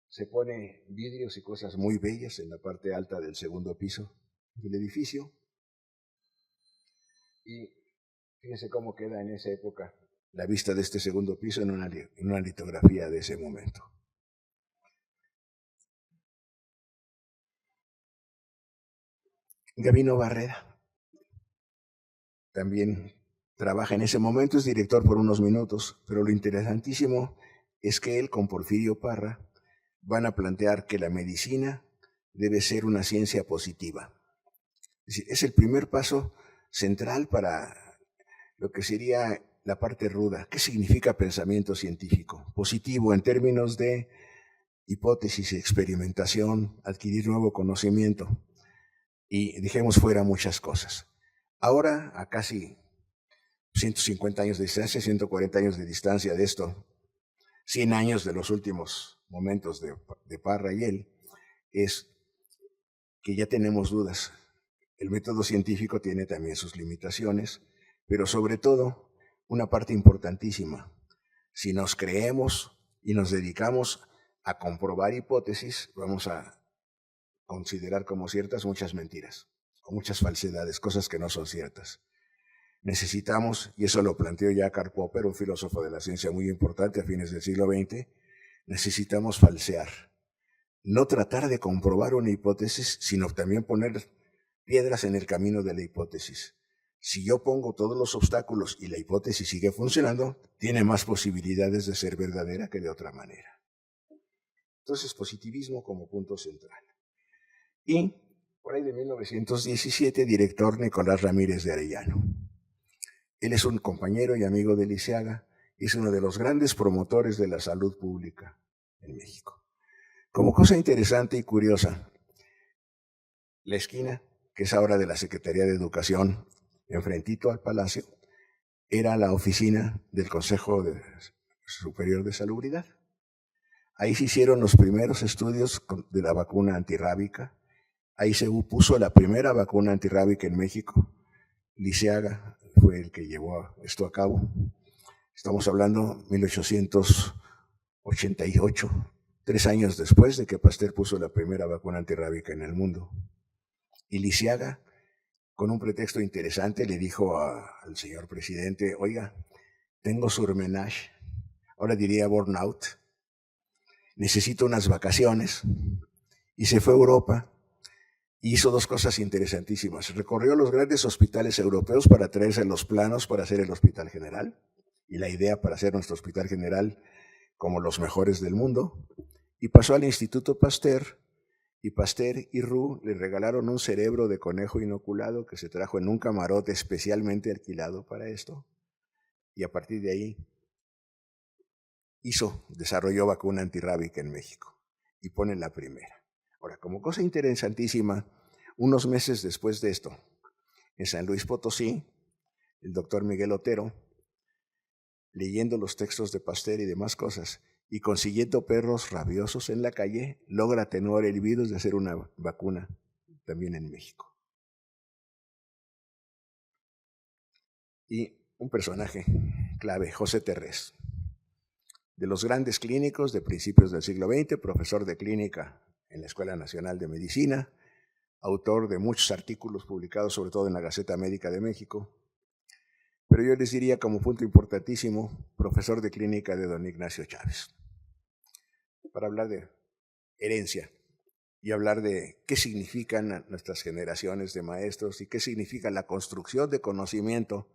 se pone vidrios y cosas muy bellas en la parte alta del segundo piso del edificio. Y fíjense cómo queda en esa época la vista de este segundo piso en una litografía de ese momento. Gabino Barrera también trabaja en ese momento, es director por unos minutos, pero lo interesantísimo es que él con Porfirio Parra van a plantear que la medicina debe ser una ciencia positiva. Es decir, es el primer paso central para lo que sería la parte ruda. ¿Qué significa pensamiento científico? Positivo en términos de hipótesis, experimentación, adquirir nuevo conocimiento. Y dejemos fuera muchas cosas. Ahora, a casi 150 años de distancia, 140 años de distancia de esto, 100 años de los últimos momentos de Parra y él, es que ya tenemos dudas. El método científico tiene también sus limitaciones, pero sobre todo, una parte importantísima, si nos creemos y nos dedicamos a comprobar hipótesis, vamos a considerar como ciertas muchas mentiras o muchas falsedades, cosas que no son ciertas. Necesitamos, y eso lo planteó ya Karl Popper, un filósofo de la ciencia muy importante a fines del siglo XX, necesitamos falsear. No tratar de comprobar una hipótesis, sino también poner piedras en el camino de la hipótesis. Si yo pongo todos los obstáculos y la hipótesis sigue funcionando, tiene más posibilidades de ser verdadera que de otra manera. Entonces, positivismo como punto central. Y por ahí de 1917, director Nicolás Ramírez de Arellano. Él es un compañero y amigo de Lisiaga, y es uno de los grandes promotores de la salud pública en México. Como cosa interesante y curiosa, la esquina, que es ahora de la Secretaría de Educación, enfrentito al Palacio, era la oficina del Consejo Superior de Salubridad. Ahí se hicieron los primeros estudios de la vacuna antirrábica. Ahí se puso la primera vacuna antirrábica en México. Liceaga fue el que llevó esto a cabo. Estamos hablando de 1888, 3 años después de que Pasteur puso la primera vacuna antirrábica en el mundo. Y Liceaga, con un pretexto interesante, le dijo al señor presidente: oiga, tengo surmenage, ahora diría burnout, necesito unas vacaciones. Y se fue a Europa y hizo 2 cosas interesantísimas. Recorrió los grandes hospitales europeos para traerse los planos para hacer el Hospital General y la idea para hacer nuestro Hospital General como los mejores del mundo. Y pasó al Instituto Pasteur, y Pasteur y Roux le regalaron un cerebro de conejo inoculado que se trajo en un camarote especialmente alquilado para esto. Y a partir de ahí desarrolló vacuna antirrábica en México y pone la primera. Ahora, como cosa interesantísima, unos meses después de esto, en San Luis Potosí, el doctor Miguel Otero, leyendo los textos de Pasteur y demás cosas, y consiguiendo perros rabiosos en la calle, logra atenuar el virus de hacer una vacuna también en México. Y un personaje clave, José Terrés, de los grandes clínicos de principios del siglo XX, profesor de clínica en la Escuela Nacional de Medicina, autor de muchos artículos publicados sobre todo en la Gaceta Médica de México, pero yo les diría como punto importantísimo, profesor de clínica de don Ignacio Chávez, para hablar de herencia y hablar de qué significan nuestras generaciones de maestros y qué significa la construcción de conocimiento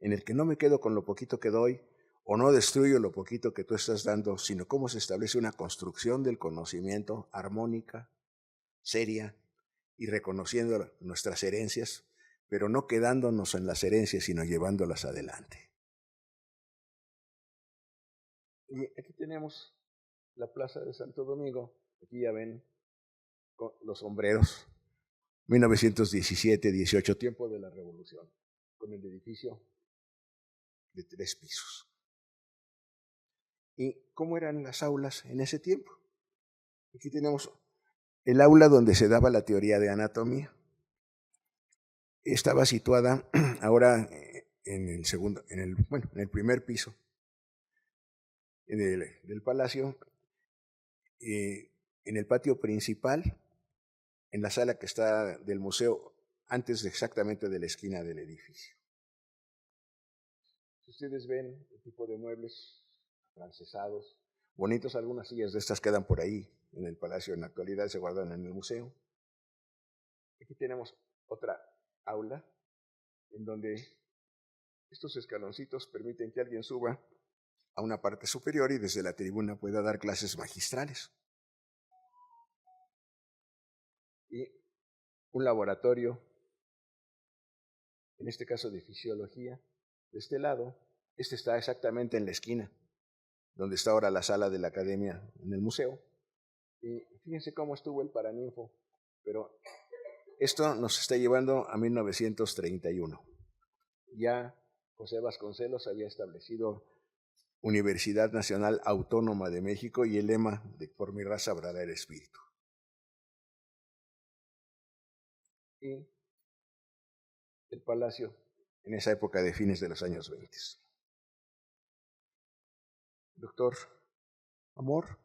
en el que no me quedo con lo poquito que doy o no destruyo lo poquito que tú estás dando, sino cómo se establece una construcción del conocimiento armónica, seria y reconociendo nuestras herencias, pero no quedándonos en las herencias, sino llevándolas adelante. Y aquí tenemos la Plaza de Santo Domingo, aquí ya ven con los sombreros, 1917-18, tiempo de la Revolución, con el edificio de 3 pisos. ¿Y cómo eran las aulas en ese tiempo? Aquí tenemos el aula donde se daba la teoría de anatomía. Estaba situada ahora en el primer piso del palacio, en el patio principal, en la sala que está del museo, antes exactamente de la esquina del edificio. Si ustedes ven el tipo de muebles francesados, bonitos, algunas sillas de estas quedan por ahí en el palacio, en la actualidad se guardan en el museo. Aquí tenemos otra aula en donde estos escaloncitos permiten que alguien suba a una parte superior y desde la tribuna pueda dar clases magistrales. Y un laboratorio, en este caso de fisiología, de este lado. Este está exactamente en la esquina, donde está ahora la sala de la academia en el museo. Y fíjense cómo estuvo el Paraninfo, pero esto nos está llevando a 1931. Ya José Vasconcelos había establecido Universidad Nacional Autónoma de México y el lema de por mi raza brada el espíritu. Y el palacio en esa época de fines de los años 20. Doctor Amor,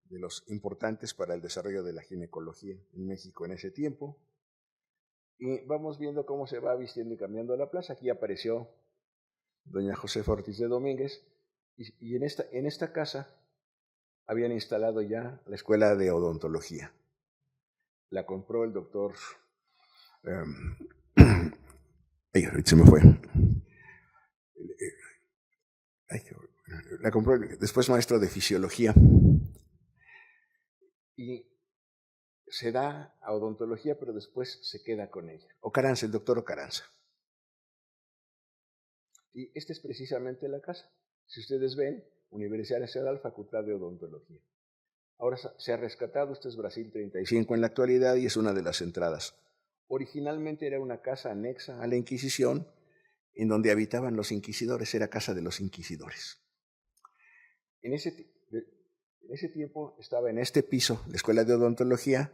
de los importantes para el desarrollo de la ginecología en México en ese tiempo. Y vamos viendo cómo se va vistiendo y cambiando la plaza. Aquí apareció doña Josefa Ortiz de Domínguez, y en esta casa habían instalado ya la escuela de odontología. La compró el doctor, se me fue. La compró después maestro de fisiología. Y se da a odontología, pero después se queda con ella. Ocaranza, el doctor Ocaranza. Y esta es precisamente la casa. Si ustedes ven, Universidad Nacional, Facultad de Odontología. Ahora se ha rescatado, este es Brasil 35 en la actualidad y es una de las entradas. Originalmente era una casa anexa a la Inquisición, en donde habitaban los inquisidores, era casa de los inquisidores. En ese tiempo estaba en este piso la Escuela de Odontología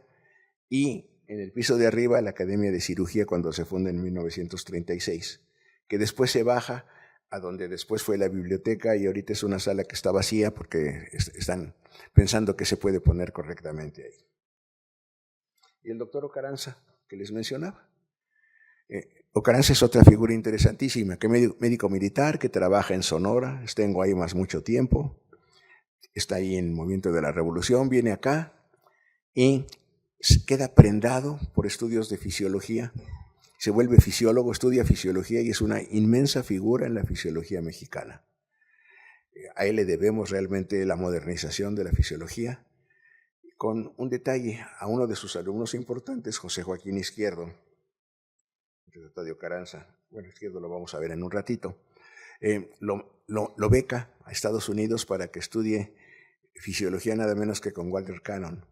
y en el piso de arriba la Academia de Cirugía cuando se funda en 1936, que después se baja a donde después fue la biblioteca y ahorita es una sala que está vacía porque están pensando que se puede poner correctamente ahí. Y el doctor Ocaranza, que les mencionaba. Ocaranza es otra figura interesantísima, que médico militar, que trabaja en Sonora, está en Guaymas mucho tiempo, está ahí en el movimiento de la Revolución, viene acá y queda prendado por estudios de fisiología, se vuelve fisiólogo, estudia fisiología y es una inmensa figura en la fisiología mexicana. A él le debemos realmente la modernización de la fisiología, con un detalle a uno de sus alumnos importantes, José Joaquín Izquierdo, de Ocaranza, bueno, Izquierdo lo vamos a ver en un ratito, lo beca a Estados Unidos para que estudie fisiología nada menos que con Walter Cannon.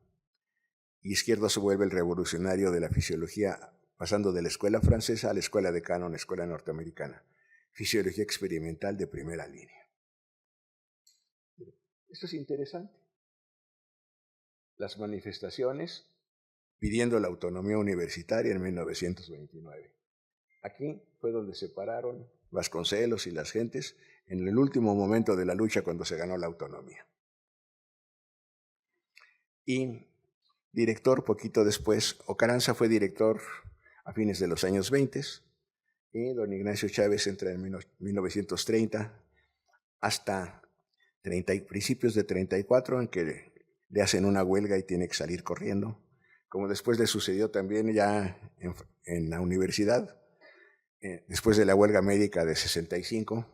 Y Izquierdo se vuelve el revolucionario de la fisiología, pasando de la escuela francesa a la escuela de Cannon, escuela norteamericana. Fisiología experimental de primera línea. Esto es interesante. Las manifestaciones pidiendo la autonomía universitaria en 1929. Aquí fue donde se pararon Vasconcelos y las gentes en el último momento de la lucha cuando se ganó la autonomía. Y director, poquito después, Ocaranza fue director a fines de los años 20 y don Ignacio Chávez entra en 1930 hasta principios de 34 en que le hacen una huelga y tiene que salir corriendo, como después le sucedió también ya en la universidad. Después de la huelga médica de 65,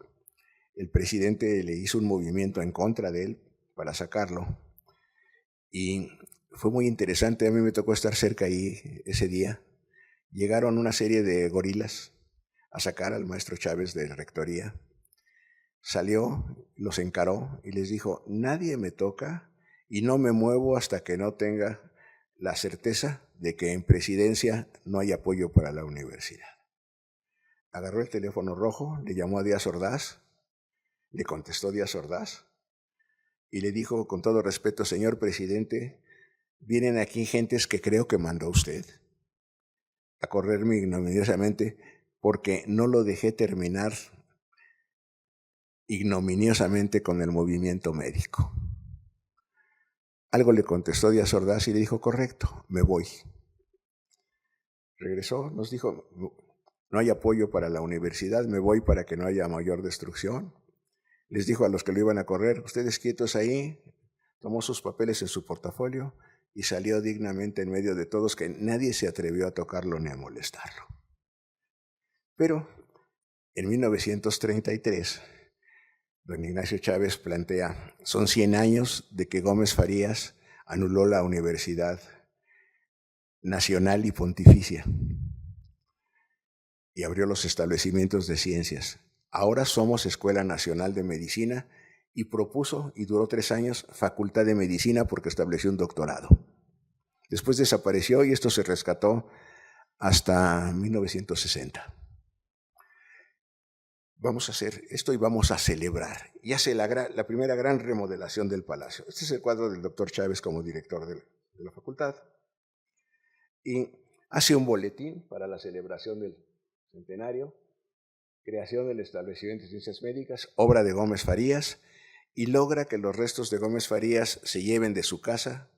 el presidente le hizo un movimiento en contra de él para sacarlo y fue muy interesante, a mí me tocó estar cerca ahí ese día. Llegaron una serie de gorilas a sacar al maestro Chávez de la rectoría. Salió, los encaró y les dijo, nadie me toca y no me muevo hasta que no tenga la certeza de que en presidencia no hay apoyo para la universidad. Agarró el teléfono rojo, le llamó a Díaz Ordaz, le contestó Díaz Ordaz y le dijo con todo respeto, señor presidente, vienen aquí gentes que creo que mandó usted a correrme ignominiosamente porque no lo dejé terminar ignominiosamente con el movimiento médico. Algo le contestó Díaz Ordaz y le dijo, correcto, me voy. Regresó, nos dijo, no hay apoyo para la universidad, me voy para que no haya mayor destrucción. Les dijo a los que lo iban a correr, ustedes quietos ahí, tomó sus papeles en su portafolio y salió dignamente en medio de todos, que nadie se atrevió a tocarlo ni a molestarlo. Pero en 1933, don Ignacio Chávez plantea, son 100 años de que Gómez Farías anuló la Universidad Nacional y Pontificia y abrió los establecimientos de ciencias. Ahora somos Escuela Nacional de Medicina y propuso, y duró 3 años, Facultad de Medicina porque estableció un doctorado. Después desapareció y esto se rescató hasta 1960. Vamos a hacer esto y vamos a celebrar. Y hace la primera gran remodelación del palacio. Este es el cuadro del doctor Chávez como director de la facultad. Y hace un boletín para la celebración del centenario, creación del establecimiento de ciencias médicas, obra de Gómez Farías, y logra que los restos de Gómez Farías se lleven de su casa,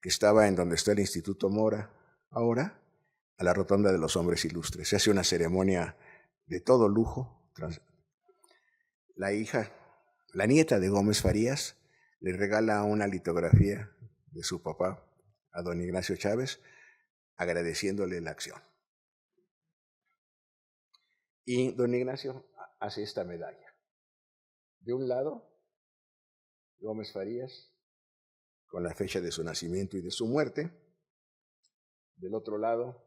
que estaba en donde está el Instituto Mora ahora, a la Rotonda de los Hombres Ilustres. Se hace una ceremonia de todo lujo. La nieta de Gómez Farías, le regala una litografía de su papá a don Ignacio Chávez, agradeciéndole la acción. Y don Ignacio hace esta medalla. De un lado, Gómez Farías, con la fecha de su nacimiento y de su muerte. Del otro lado,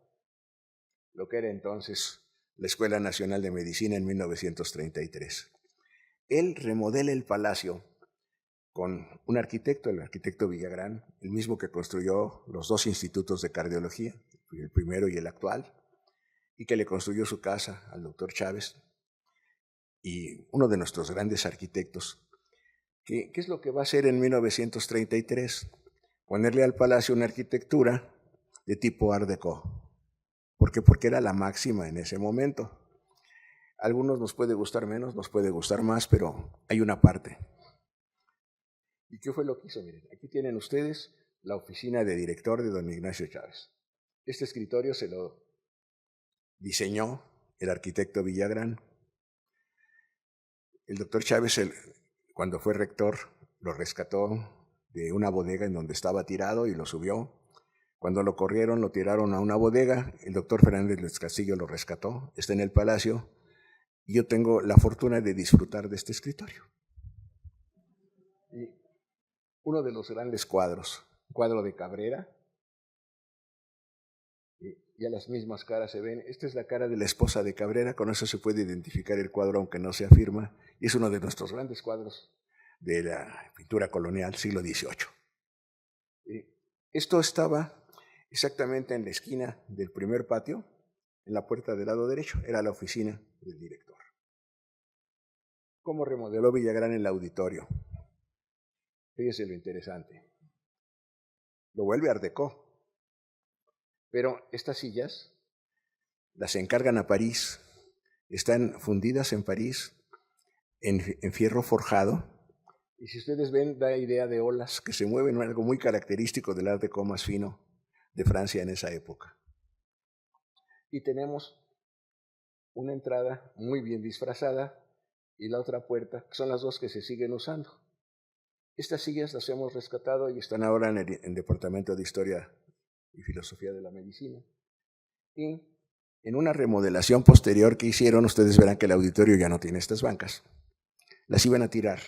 lo que era entonces la Escuela Nacional de Medicina en 1933. Él remodela el palacio con un arquitecto, el arquitecto Villagrán, el mismo que construyó los dos institutos de cardiología, el primero y el actual, y que le construyó su casa al doctor Chávez, y uno de nuestros grandes arquitectos. ¿Qué es lo que va a hacer en 1933? Ponerle al palacio una arquitectura de tipo Art Deco. ¿Por qué? Porque era la máxima en ese momento. A algunos nos puede gustar menos, nos puede gustar más, pero hay una parte. ¿Y qué fue lo que hizo? Miren, aquí tienen ustedes la oficina de director de don Ignacio Chávez. Este escritorio se lo diseñó el arquitecto Villagrán. El doctor Chávez, cuando fue rector, lo rescató de una bodega en donde estaba tirado y lo subió. Cuando lo corrieron, lo tiraron a una bodega. El doctor Fernández del Castillo lo rescató. Está en el palacio. Y yo tengo la fortuna de disfrutar de este escritorio. Y uno de los grandes cuadros, cuadro de Cabrera. Y ya las mismas caras se ven. Esta es la cara de la esposa de Cabrera. Con eso se puede identificar el cuadro, aunque no se afirma. Y es uno de nuestros grandes cuadros de la pintura colonial, siglo XVIII. Y esto estaba exactamente en la esquina del primer patio, en la puerta del lado derecho, era la oficina del director. ¿Cómo remodeló Villagrán el auditorio? Fíjese lo interesante. Lo vuelve Art Deco. Pero estas sillas las encargan a París, están fundidas en París en fierro forjado. Y si ustedes ven, da idea de olas que se mueven, algo muy característico del Art Deco más fino de Francia en esa época. Y tenemos una entrada muy bien disfrazada y la otra puerta, que son las dos que se siguen usando. Estas sillas las hemos rescatado y están ahora en el Departamento de Historia y Filosofía de la Medicina. Y en una remodelación posterior que hicieron, ustedes verán que el auditorio ya no tiene estas bancas. Las iban a tirar.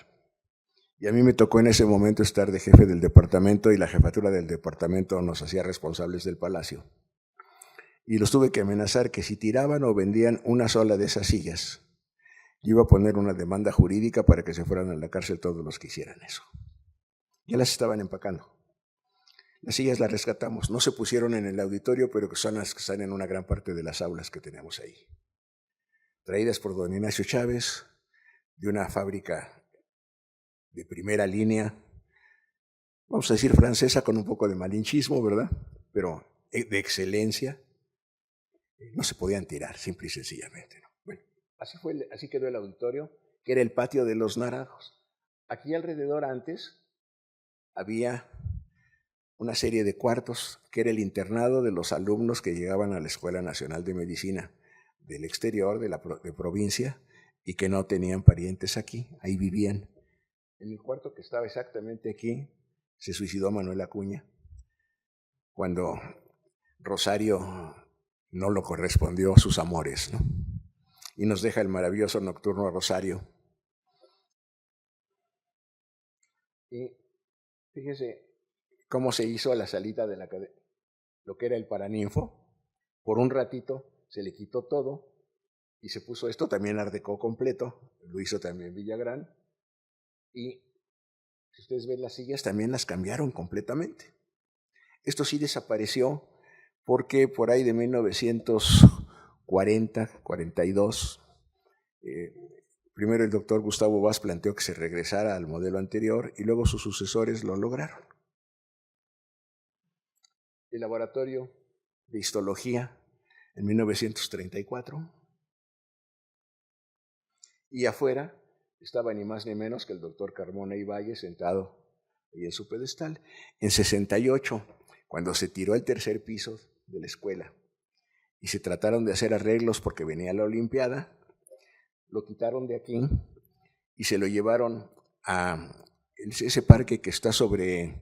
Y a mí me tocó en ese momento estar de jefe del departamento y la jefatura del departamento nos hacía responsables del palacio. Y los tuve que amenazar que si tiraban o vendían una sola de esas sillas, yo iba a poner una demanda jurídica para que se fueran a la cárcel todos los que hicieran eso. Ya las estaban empacando. Las sillas las rescatamos. No se pusieron en el auditorio, pero que son las que están en una gran parte de las aulas que tenemos ahí. Traídas por don Ignacio Chávez, de una fábrica de primera línea, vamos a decir francesa con un poco de malinchismo, ¿verdad? Pero de excelencia. No se podían tirar, simple y sencillamente, ¿no? Bueno, así quedó el auditorio, que era el patio de los Naranjos. Aquí alrededor antes había una serie de cuartos, que era el internado de los alumnos que llegaban a la Escuela Nacional de Medicina del exterior, de provincia, y que no tenían parientes aquí, ahí vivían. En el cuarto que estaba exactamente aquí, se suicidó Manuel Acuña, cuando Rosario no lo correspondió a sus amores, ¿no? Y nos deja el maravilloso Nocturno a Rosario. Y fíjese cómo se hizo la salita de lo que era el Paraninfo. Por un ratito se le quitó todo y se puso esto, también Art Deco completo, lo hizo también Villagrán. Y si ustedes ven las sillas, también las cambiaron completamente. Esto sí desapareció porque por ahí de 1940, 42, primero el doctor Gustavo Vaz planteó que se regresara al modelo anterior y luego sus sucesores lo lograron. El laboratorio de histología en 1934 y afuera estaba ni más ni menos que el doctor Carmona y Valle sentado ahí en su pedestal. En 68, cuando se tiró el tercer piso de la escuela y se trataron de hacer arreglos porque venía la Olimpiada, lo quitaron de aquí y se lo llevaron a ese parque que está sobre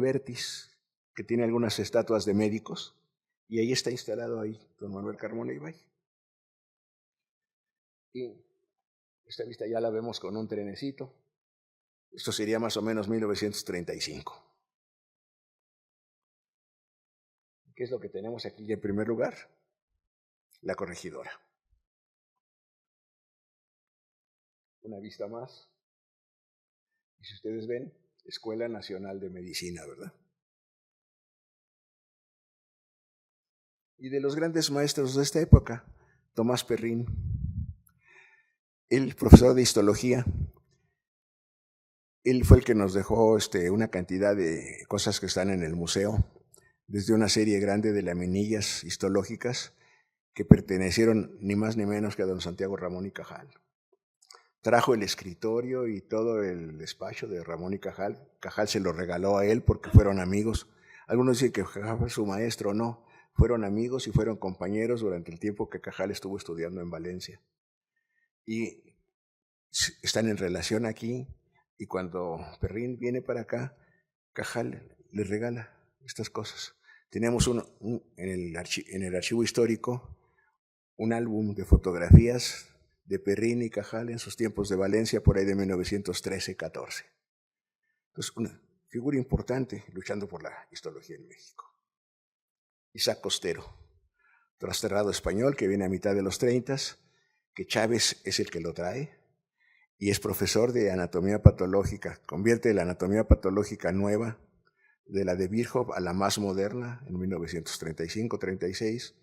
Vertis, que tiene algunas estatuas de médicos, y ahí está instalado ahí don Manuel Carmona y Valle. Y esta vista ya la vemos con un trenecito. Esto sería más o menos 1935. ¿Qué es lo que tenemos aquí en primer lugar? La corregidora. Una vista más Y si ustedes ven, Escuela Nacional de Medicina, ¿verdad? Y de los grandes maestros de esta época, Tomás Perrin, el profesor de histología, él fue el que nos dejó una cantidad de cosas que están en el museo, desde una serie grande de laminillas histológicas que pertenecieron ni más ni menos que a don Santiago Ramón y Cajal. Trajo el escritorio y todo el despacho de Ramón y Cajal. Cajal se lo regaló a él porque fueron amigos. Algunos dicen que Cajal fue su maestro, no. Fueron amigos y fueron compañeros durante el tiempo que Cajal estuvo estudiando en Valencia. Y están en relación aquí, y cuando Perrin viene para acá, Cajal le regala estas cosas. Tenemos en el archivo histórico un álbum de fotografías de Perrin y Cajal en sus tiempos de Valencia, por ahí de 1913-14. Entonces, una figura importante luchando por la histología en México. Isaac Costero, trasterrado español que viene a mitad de los 30, que Chávez es el que lo trae, y es profesor de anatomía patológica. Convierte la anatomía patológica nueva de la de Virchow a la más moderna en 1935-36.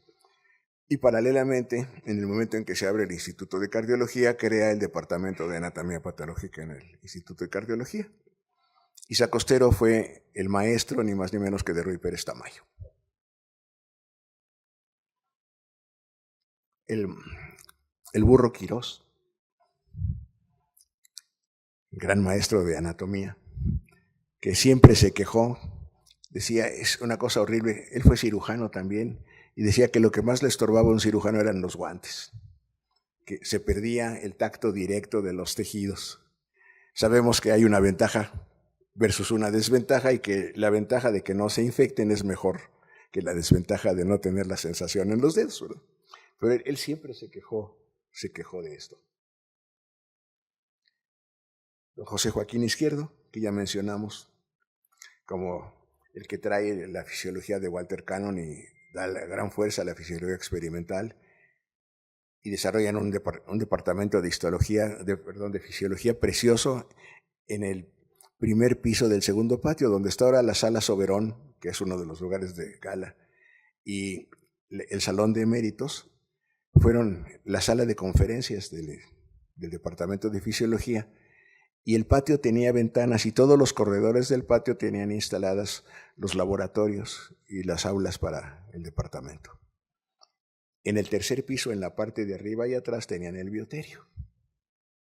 Y paralelamente, en el momento en que se abre el Instituto de Cardiología, crea el Departamento de Anatomía Patológica en el Instituto de Cardiología. Isaac Costero fue el maestro, ni más ni menos que de Ruy Pérez Tamayo. El burro Quirós, gran maestro de anatomía, que siempre se quejó, decía, es una cosa horrible, él fue cirujano también, y decía que lo que más le estorbaba a un cirujano eran los guantes, que se perdía el tacto directo de los tejidos. Sabemos que hay una ventaja versus una desventaja, y que la ventaja de que no se infecten es mejor que la desventaja de no tener la sensación en los dedos, ¿verdad? Pero él siempre se quejó de esto. Don José Joaquín Izquierdo, que ya mencionamos, como el que trae la fisiología de Walter Cannon y da la gran fuerza a la fisiología experimental, y desarrollan un departamento de de fisiología precioso en el primer piso del segundo patio, donde está ahora la Sala Soberón, que es uno de los lugares de gala, y el Salón de Eméritos. Fueron la sala de conferencias del Departamento de Fisiología, y el patio tenía ventanas, y todos los corredores del patio tenían instaladas los laboratorios y las aulas para el departamento. En el tercer piso, en la parte de arriba y atrás, tenían el bioterio.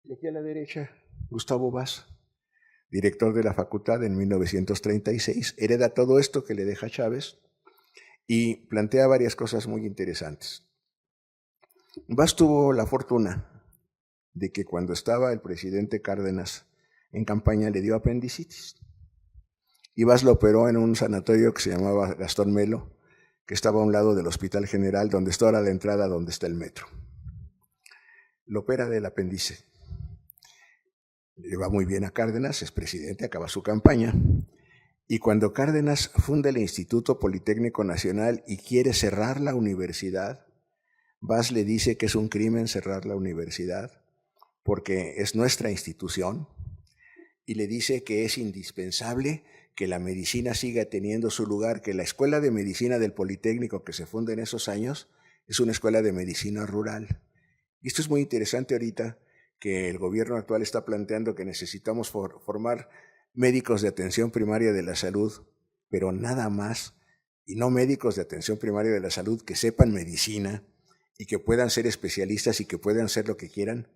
Y aquí a la derecha, Gustavo Vaz, director de la facultad en 1936, hereda todo esto que le deja Chávez y plantea varias cosas muy interesantes. Vaz tuvo la fortuna de que cuando estaba el presidente Cárdenas en campaña le dio apendicitis. Y Vaz lo operó en un sanatorio que se llamaba Gastón Melo, que estaba a un lado del Hospital General, donde está ahora la entrada donde está el metro. Lo opera del apéndice. Le va muy bien a Cárdenas, es presidente, acaba su campaña. Y cuando Cárdenas funda el Instituto Politécnico Nacional y quiere cerrar la universidad, Vaz le dice que es un crimen cerrar la universidad porque es nuestra institución, y le dice que es indispensable que la medicina siga teniendo su lugar, que la Escuela de Medicina del Politécnico que se funda en esos años es una escuela de medicina rural. Y esto es muy interesante ahorita, que el gobierno actual está planteando que necesitamos formar médicos de atención primaria de la salud, pero nada más, y no médicos de atención primaria de la salud que sepan medicina y que puedan ser especialistas y que puedan ser lo que quieran,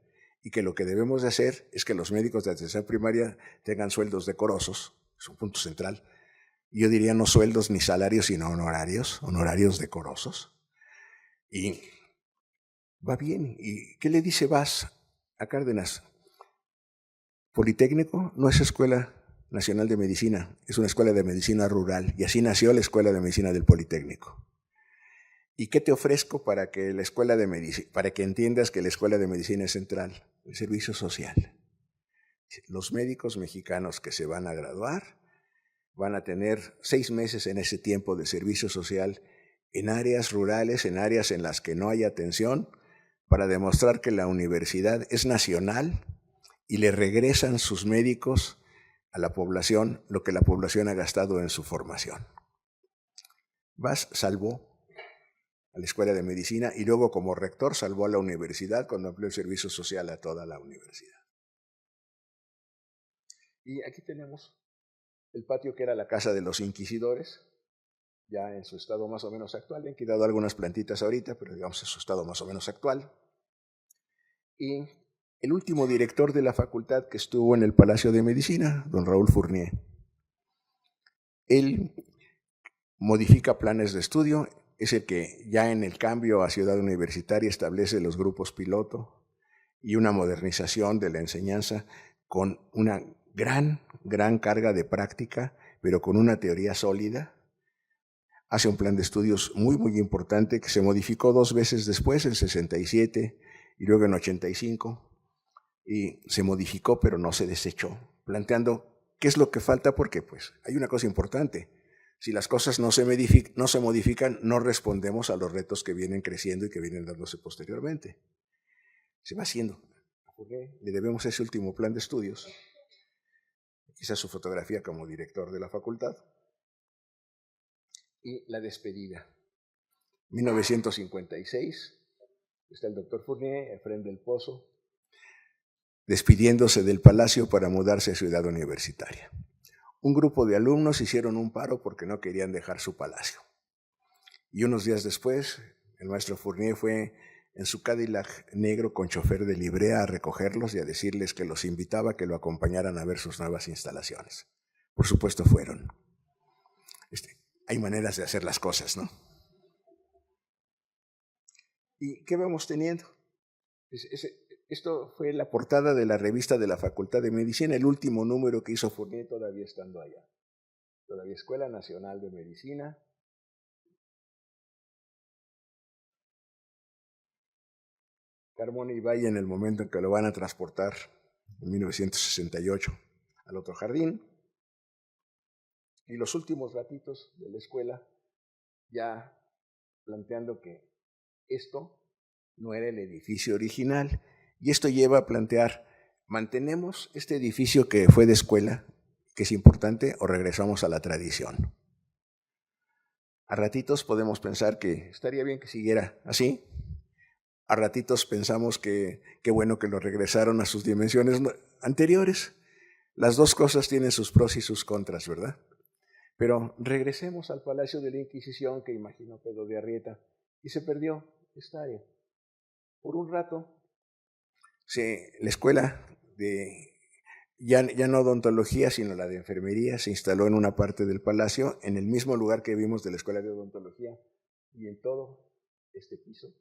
y que lo que debemos de hacer es que los médicos de atención primaria tengan sueldos decorosos, es un punto central. Yo diría no sueldos ni salarios, sino honorarios decorosos. Y va bien. ¿Y qué le dice Vaz a Cárdenas? Politécnico no es Escuela Nacional de Medicina, es una escuela de medicina rural, y así nació la Escuela de Medicina del Politécnico. ¿Y qué te ofrezco para que entiendas que la Escuela de Medicina es central? El servicio social. Los médicos mexicanos que se van a graduar van a tener 6 meses en ese tiempo de servicio social en áreas rurales, en áreas en las que no hay atención, para demostrar que la universidad es nacional, y le regresan sus médicos a la población lo que la población ha gastado en su formación. Vaz salvó a la Escuela de Medicina y luego como rector salvó a la universidad cuando amplió el servicio social a toda la universidad. Y aquí tenemos el patio que era la casa de los inquisidores, ya en su estado más o menos actual. Le han quitado algunas plantitas ahorita, pero digamos en su estado más o menos actual. Y el último director de la facultad que estuvo en el Palacio de Medicina, don Raúl Fournier. Él modifica planes de estudio, es el que ya en el cambio a Ciudad Universitaria establece los grupos piloto y una modernización de la enseñanza con una gran carga de práctica, pero con una teoría sólida. Hace un plan de estudios muy importante que se modificó 2 veces después, en 67 y luego en 85, y se modificó pero no se desechó, planteando qué es lo que falta, porque pues hay una cosa importante: si las cosas no se modifican, no respondemos a los retos que vienen creciendo y que vienen dándose posteriormente. Se va haciendo. Le debemos ese último plan de estudios. Esa es su fotografía como director de la facultad. Y la despedida. 1956, está el doctor Fournier, Efrén del Pozo, despidiéndose del palacio para mudarse a Ciudad Universitaria. Un grupo de alumnos hicieron un paro porque no querían dejar su palacio. Y unos días después, el maestro Fournier fue en su Cadillac negro con chofer de librea a recogerlos y a decirles que los invitaba a que lo acompañaran a ver sus nuevas instalaciones. Por supuesto fueron. Hay maneras de hacer las cosas, ¿no? ¿Y qué vamos teniendo? Esto fue la portada de la revista de la Facultad de Medicina, el último número que hizo Fournier todavía estando allá. Todavía Escuela Nacional de Medicina. Carmona y Valle en el momento en que lo van a transportar, en 1968, al otro jardín. Y los últimos ratitos de la escuela, ya planteando que esto no era el edificio original. Y esto lleva a plantear, ¿mantenemos este edificio que fue de escuela, que es importante, o regresamos a la tradición? A ratitos podemos pensar que estaría bien que siguiera así. A ratitos pensamos que qué bueno que lo regresaron a sus dimensiones anteriores. Las dos cosas tienen sus pros y sus contras, ¿verdad? Pero regresemos al Palacio de la Inquisición que imaginó Pedro de Arrieta, y se perdió esta área. Por un rato, la escuela de ya no odontología, sino la de enfermería, se instaló en una parte del palacio, en el mismo lugar que vimos de la escuela de odontología, y en todo este piso.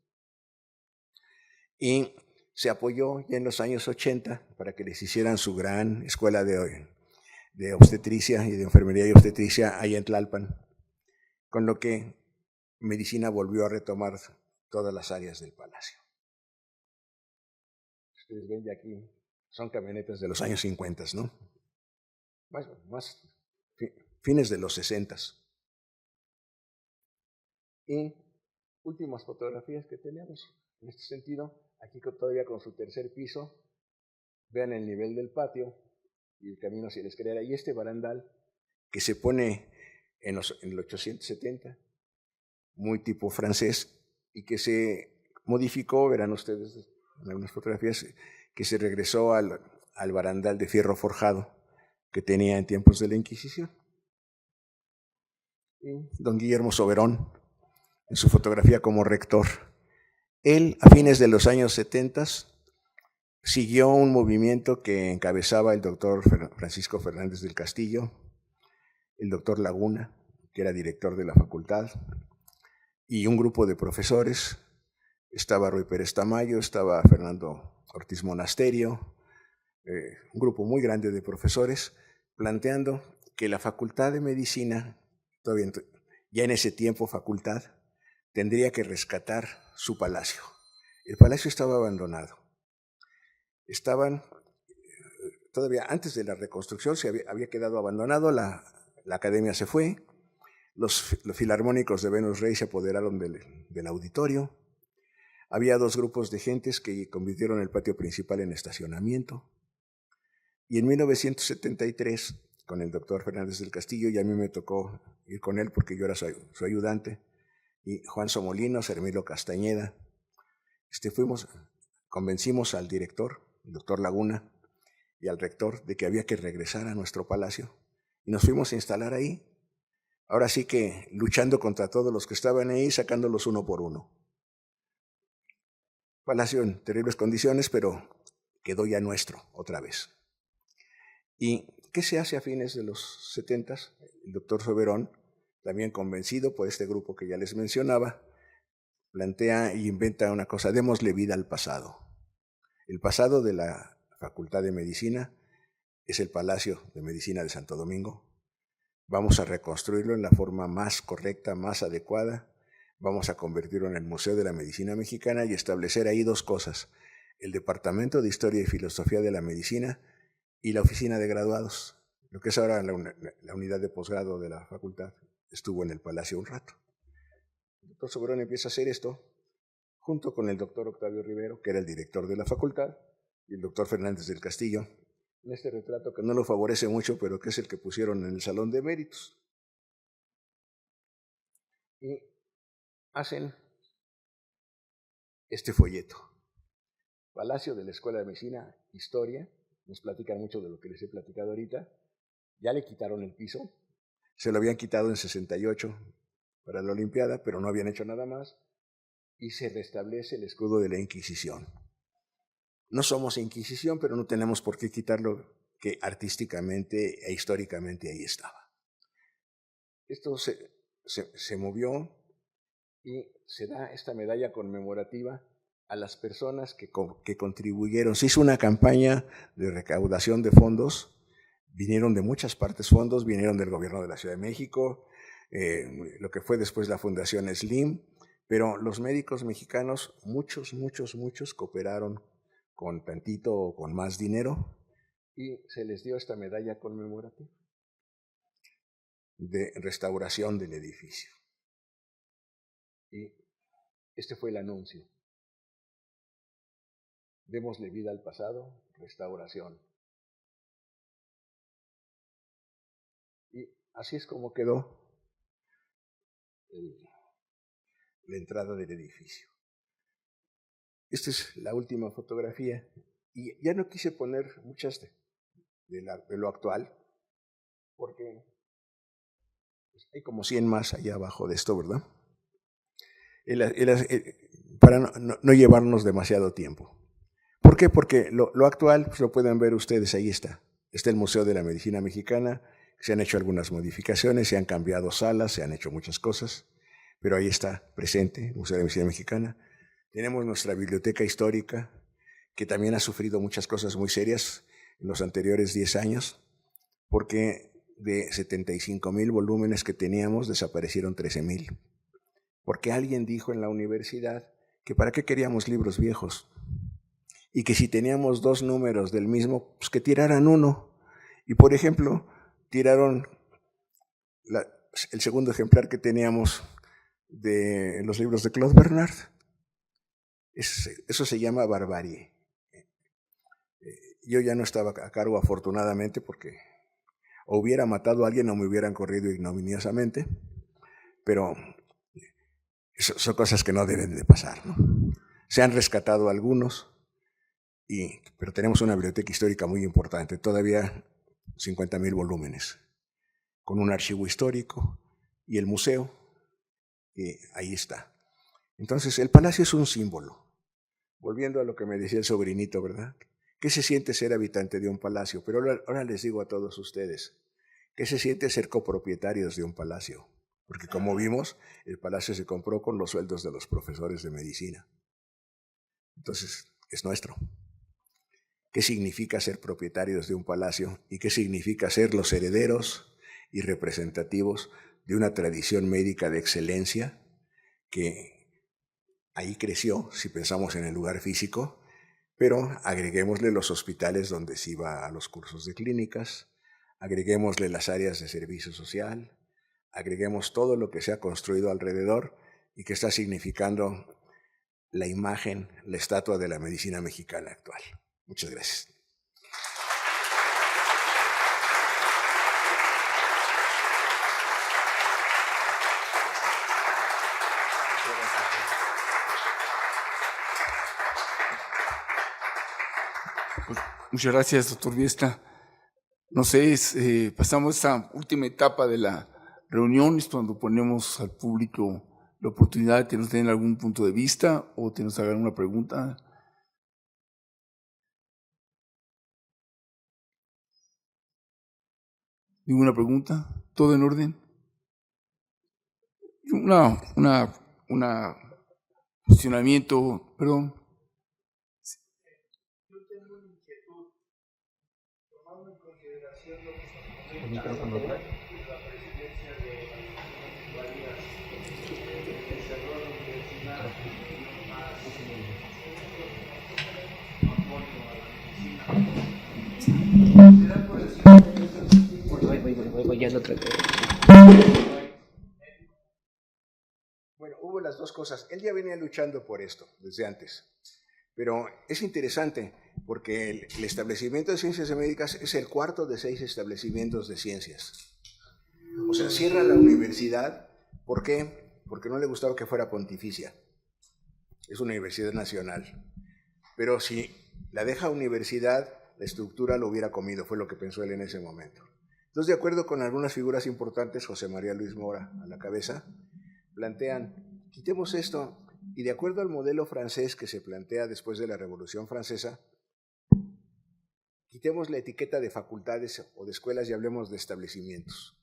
Y se apoyó ya en los años 80 para que les hicieran su gran escuela de obstetricia y de enfermería y obstetricia ahí en Tlalpan, con lo que medicina volvió a retomar todas las áreas del palacio. Ustedes ven ya aquí, son camionetas de los años 50, ¿no? Más fines de los 60. Y últimas fotografías que tenemos en este sentido, aquí todavía con su tercer piso, vean el nivel del patio y el camino hacia la escalera, y este barandal que se pone en el 870, muy tipo francés, y que se modificó, verán ustedes en algunas fotografías, que se regresó al barandal de fierro forjado que tenía en tiempos de la Inquisición. Y don Guillermo Soberón, en su fotografía como rector, él a fines de los años 70 siguió un movimiento que encabezaba el doctor Francisco Fernández del Castillo, el doctor Laguna, que era director de la facultad, y un grupo de profesores. Estaba Ruy Pérez Tamayo, estaba Fernando Ortiz Monasterio, un grupo muy grande de profesores, planteando que la Facultad de Medicina, todavía ya en ese tiempo facultad, tendría que rescatar su palacio. El palacio estaba abandonado. Todavía antes de la reconstrucción había quedado abandonado, la academia se fue, los filarmónicos de Venus Rey se apoderaron del auditorio, había 2 grupos de gentes que convirtieron el patio principal en estacionamiento, Y en 1973, con el doctor Fernández del Castillo, y a mí me tocó ir con él porque yo era su ayudante, y Juan Somolino, Hermilo Castañeda, convencimos al director, el doctor Laguna, y al rector de que había que regresar a nuestro palacio, y nos fuimos a instalar ahí. Ahora sí que luchando contra todos los que estaban ahí, sacándolos uno por uno. Palacio en terribles condiciones, pero quedó ya nuestro otra vez. ¿Y qué se hace a fines de los 70? El doctor Soberón, también convencido por este grupo que ya les mencionaba, plantea y inventa una cosa: démosle vida al pasado. El pasado de la Facultad de Medicina es el Palacio de Medicina de Santo Domingo. Vamos a reconstruirlo en la forma más correcta, más adecuada. Vamos a convertirlo en el Museo de la Medicina Mexicana y establecer ahí dos cosas: el Departamento de Historia y Filosofía de la Medicina y la Oficina de Graduados. Lo que es ahora la unidad de posgrado de la facultad estuvo en el Palacio un rato. El doctor Soberón empieza a hacer esto junto con el doctor Octavio Rivero, que era el director de la facultad, y el doctor Fernández del Castillo, en este retrato que no lo favorece mucho, pero que es el que pusieron en el Salón de Méritos. Y hacen este folleto: Palacio de la Escuela de Medicina, Historia. Nos platican mucho de lo que les he platicado ahorita. Ya le quitaron el piso. Se lo habían quitado en 68 para la Olimpiada, pero no habían hecho nada más. Y se restablece el escudo de la Inquisición. No somos Inquisición, pero no tenemos por qué quitarlo, que artísticamente e históricamente ahí estaba. Esto se movió y se da esta medalla conmemorativa a las personas que contribuyeron. Se hizo una campaña de recaudación de fondos. Vinieron de muchas partes fondos, vinieron del gobierno de la Ciudad de México, lo que fue después la Fundación Slim, pero los médicos mexicanos, muchos cooperaron con tantito o con más dinero, y se les dio esta medalla conmemorativa de restauración del edificio. Y este fue el anuncio: démosle vida al pasado, restauración. Y así es como quedó la entrada del edificio. Esta es la última fotografía, y ya no quise poner muchas de lo actual, porque hay como 100 más allá abajo de esto, ¿verdad? Para no llevarnos demasiado tiempo. ¿Por qué? Porque lo actual, pues lo pueden ver ustedes, ahí está. Está el Museo de la Medicina Mexicana. Se han hecho algunas modificaciones, se han cambiado salas, se han hecho muchas cosas, pero ahí está presente el Museo de la Medicina Mexicana. Tenemos nuestra biblioteca histórica, que también ha sufrido muchas cosas muy serias en los anteriores 10 años, porque de 75,000 volúmenes que teníamos, desaparecieron 13,000. Porque alguien dijo en la universidad que para qué queríamos libros viejos, y que si teníamos 2 números del mismo, pues que tiraran uno. Y por ejemplo, tiraron el segundo ejemplar que teníamos de los libros de Claude Bernard. Eso se llama barbarie. Yo ya no estaba a cargo, afortunadamente, porque o hubiera matado a alguien o me hubieran corrido ignominiosamente, pero son cosas que no deben de pasar, ¿no? Se han rescatado algunos, pero tenemos una biblioteca histórica muy importante, todavía 50,000 volúmenes, con un archivo histórico, y el museo, que ahí está. Entonces, el palacio es un símbolo. Volviendo a lo que me decía el sobrinito, ¿verdad? ¿Qué se siente ser habitante de un palacio? Pero ahora les digo a todos ustedes, ¿qué se siente ser copropietarios de un palacio? Porque como vimos, el palacio se compró con los sueldos de los profesores de medicina. Entonces, es nuestro. ¿Qué significa ser propietarios de un palacio? ¿Y qué significa ser los herederos y representativos de una tradición médica de excelencia que ahí creció, si pensamos en el lugar físico, pero agreguémosle los hospitales donde se iba a los cursos de clínicas, agreguémosle las áreas de servicio social, agreguemos todo lo que se ha construido alrededor y que está significando la imagen, la estatua de la medicina mexicana actual. Muchas gracias. Muchas gracias, doctor Viesta. No sé, pasamos esta última etapa de la reunión, es cuando ponemos al público la oportunidad de que nos den algún punto de vista o que nos hagan una pregunta. ¿Ninguna pregunta? ¿Todo en orden? Una cuestionamiento, perdón. Yo tengo una inquietud, tomando en consideración lo que se comenta sobre la presidencia de María, que cerró la universidad y más apoyo a la medicina. ¿Será por el Voy, ya lo traté. Bueno, hubo las dos cosas. Él ya venía luchando por esto desde antes, pero es interesante porque el establecimiento de ciencias médicas es el cuarto de 6 establecimientos de ciencias. O sea, cierra la universidad. ¿Por qué? Porque no le gustaba que fuera pontificia. Es una universidad nacional. Pero si la deja universidad, la estructura lo hubiera comido, fue lo que pensó él en ese momento. Entonces, de acuerdo con algunas figuras importantes, José María Luis Mora a la cabeza, plantean, quitemos esto, y de acuerdo al modelo francés que se plantea después de la Revolución Francesa, quitemos la etiqueta de facultades o de escuelas y hablemos de establecimientos.